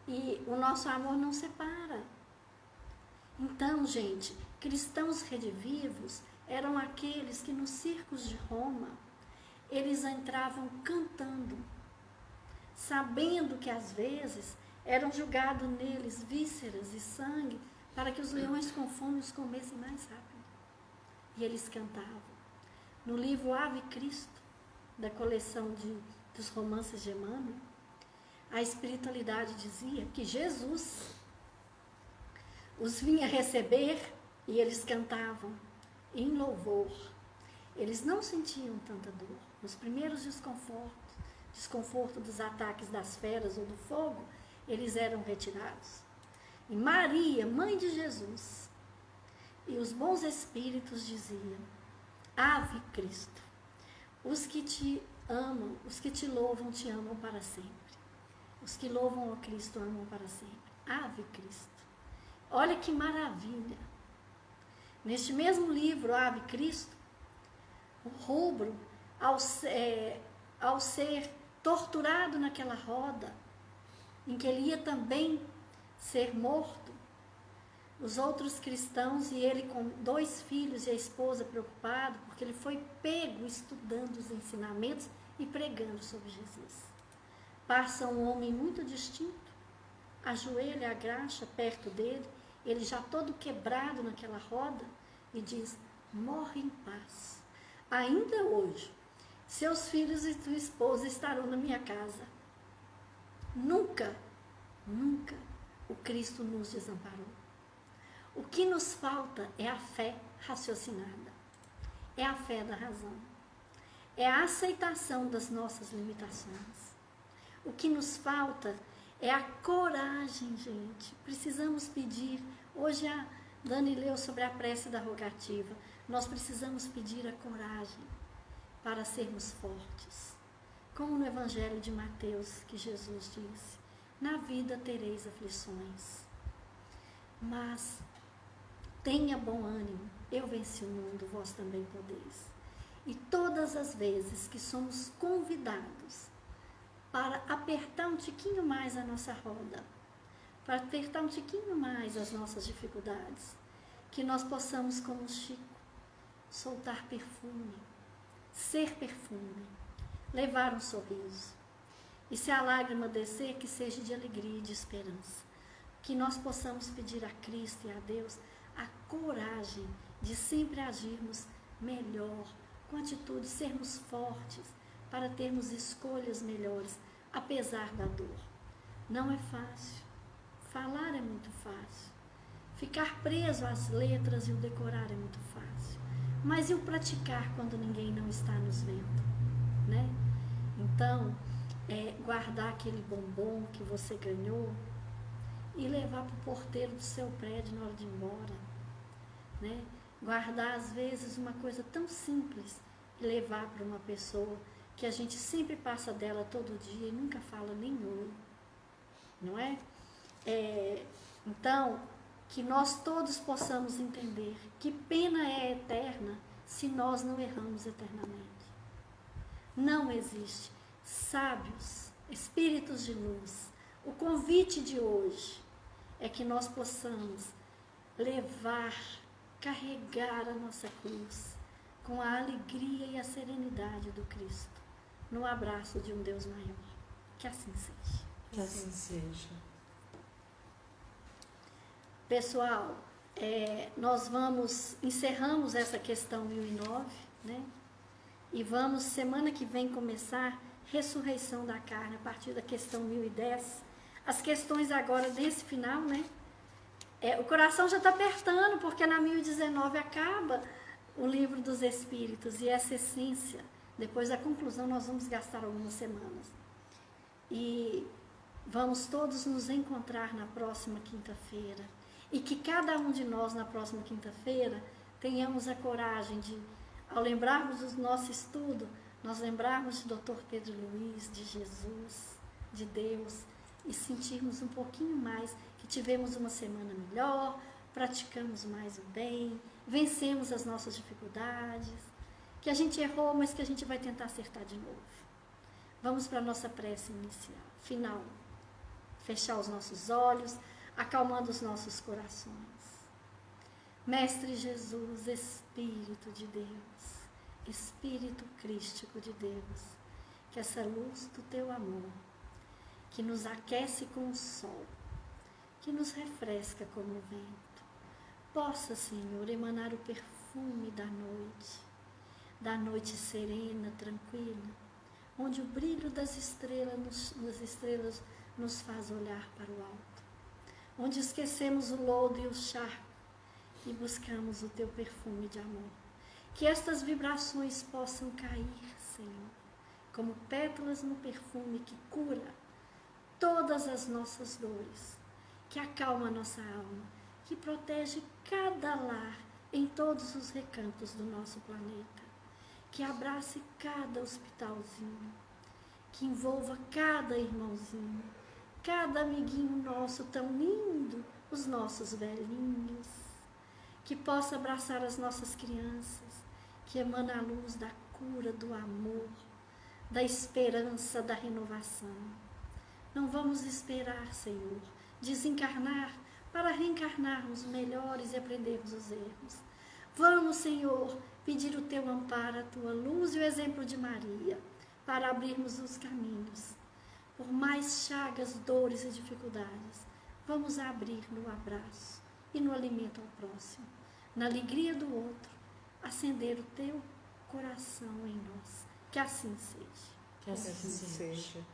E o nosso amor não separa. Então, gente, cristãos redivivos eram aqueles que nos circos de Roma, eles entravam cantando, sabendo que às vezes eram julgados neles vísceras e sangue, para que os leões com fome os comessem mais rápido. E eles cantavam. No livro Ave Cristo, da coleção dos romances de Emmanuel, a espiritualidade dizia que Jesus os vinha receber e eles cantavam em louvor. Eles não sentiam tanta dor. Nos primeiros desconforto dos ataques das feras ou do fogo, eles eram retirados. E Maria, mãe de Jesus, e os bons espíritos diziam, Ave Cristo, os que te amam, os que te louvam, te amam para sempre. Os que louvam a Cristo amam para sempre. Ave Cristo. Olha que maravilha. Neste mesmo livro, Ave Cristo, o Rubro, ao ser torturado naquela roda, em que ele ia também ser morto, os outros cristãos e ele com 2 filhos e a esposa preocupado, porque ele foi pego estudando os ensinamentos e pregando sobre Jesus. Passa um homem muito distinto, ajoelha, agacha perto dele, ele já todo quebrado naquela roda, e diz: morre em paz. Ainda hoje, seus filhos e tua esposa estarão na minha casa. Nunca, nunca o Cristo nos desamparou. O que nos falta é a fé raciocinada, é a fé da razão, é a aceitação das nossas limitações. O que nos falta é a coragem, gente. Precisamos pedir. Hoje a Dani leu sobre a prece da rogativa. Nós precisamos pedir a coragem para sermos fortes. Como no Evangelho de Mateus, que Jesus disse: na vida tereis aflições, mas tenha bom ânimo, eu venci o mundo, vós também podeis. E todas as vezes que somos convidados para apertar um tiquinho mais a nossa roda, para apertar um tiquinho mais as nossas dificuldades, que nós possamos, como Chico, soltar perfume, ser perfume, levar um sorriso. E se a lágrima descer, que seja de alegria e de esperança. Que nós possamos pedir a Cristo e a Deus a coragem de sempre agirmos melhor, com atitude, sermos fortes, para termos escolhas melhores, apesar da dor. Não é fácil. Falar é muito fácil. Ficar preso às letras e o decorar é muito fácil. Mas e o praticar quando ninguém não está nos vendo, né? Então, guardar aquele bombom que você ganhou e levar para o porteiro do seu prédio na hora de ir embora, né? Guardar, às vezes, uma coisa tão simples e levar para uma pessoa que a gente sempre passa dela todo dia e nunca fala nem oi, não é? Então, que nós todos possamos entender que pena é eterna se nós não erramos eternamente. Não existe. Sábios, espíritos de luz, o convite de hoje é que nós possamos levar, carregar a nossa cruz com a alegria e a serenidade do Cristo, no abraço de um Deus maior. Que assim seja. Que assim seja. Pessoal, nós encerramos essa questão 1009, né? E vamos, semana que vem, começar ressurreição da carne, a partir da questão 1010. As questões agora desse final, né? O coração já está apertando, porque na 1019 acaba o livro dos Espíritos, e essa essência, depois da conclusão, nós vamos gastar algumas semanas. E vamos todos nos encontrar na próxima quinta-feira. E que cada um de nós, na próxima quinta-feira, tenhamos a coragem de, ao lembrarmos do nosso estudo, nós lembrarmos de Dr. Pedro Luiz, de Jesus, de Deus, e sentirmos um pouquinho mais que tivemos uma semana melhor, praticamos mais o bem, vencemos as nossas dificuldades, que a gente errou, mas que a gente vai tentar acertar de novo. Vamos para a nossa prece inicial, final. Fechar os nossos olhos, acalmando os nossos corações. Mestre Jesus, Espírito de Deus, Espírito crístico de Deus, que essa luz do teu amor, que nos aquece com o sol, que nos refresca como o vento, possa, Senhor, emanar o perfume da noite serena, tranquila, onde o brilho das estrelas nos faz olhar para o alto, onde esquecemos o lodo e o charco e buscamos o teu perfume de amor. Que estas vibrações possam cair, Senhor, como pétalas no perfume que cura todas as nossas dores, que acalma a nossa alma, que protege cada lar em todos os recantos do nosso planeta, que abrace cada hospitalzinho, que envolva cada irmãozinho, cada amiguinho nosso tão lindo, os nossos velhinhos, que possa abraçar as nossas crianças, que emana a luz da cura, do amor, da esperança, da renovação. Não vamos esperar, Senhor, desencarnar para reencarnarmos melhores e aprendermos os erros. Vamos, Senhor, pedir o teu amparo, a tua luz e o exemplo de Maria, para abrirmos os caminhos. Por mais chagas, dores e dificuldades, vamos abrir no abraço e no alimento ao próximo, na alegria do outro, acender o teu coração em nós. Que assim seja. Que assim seja. seja.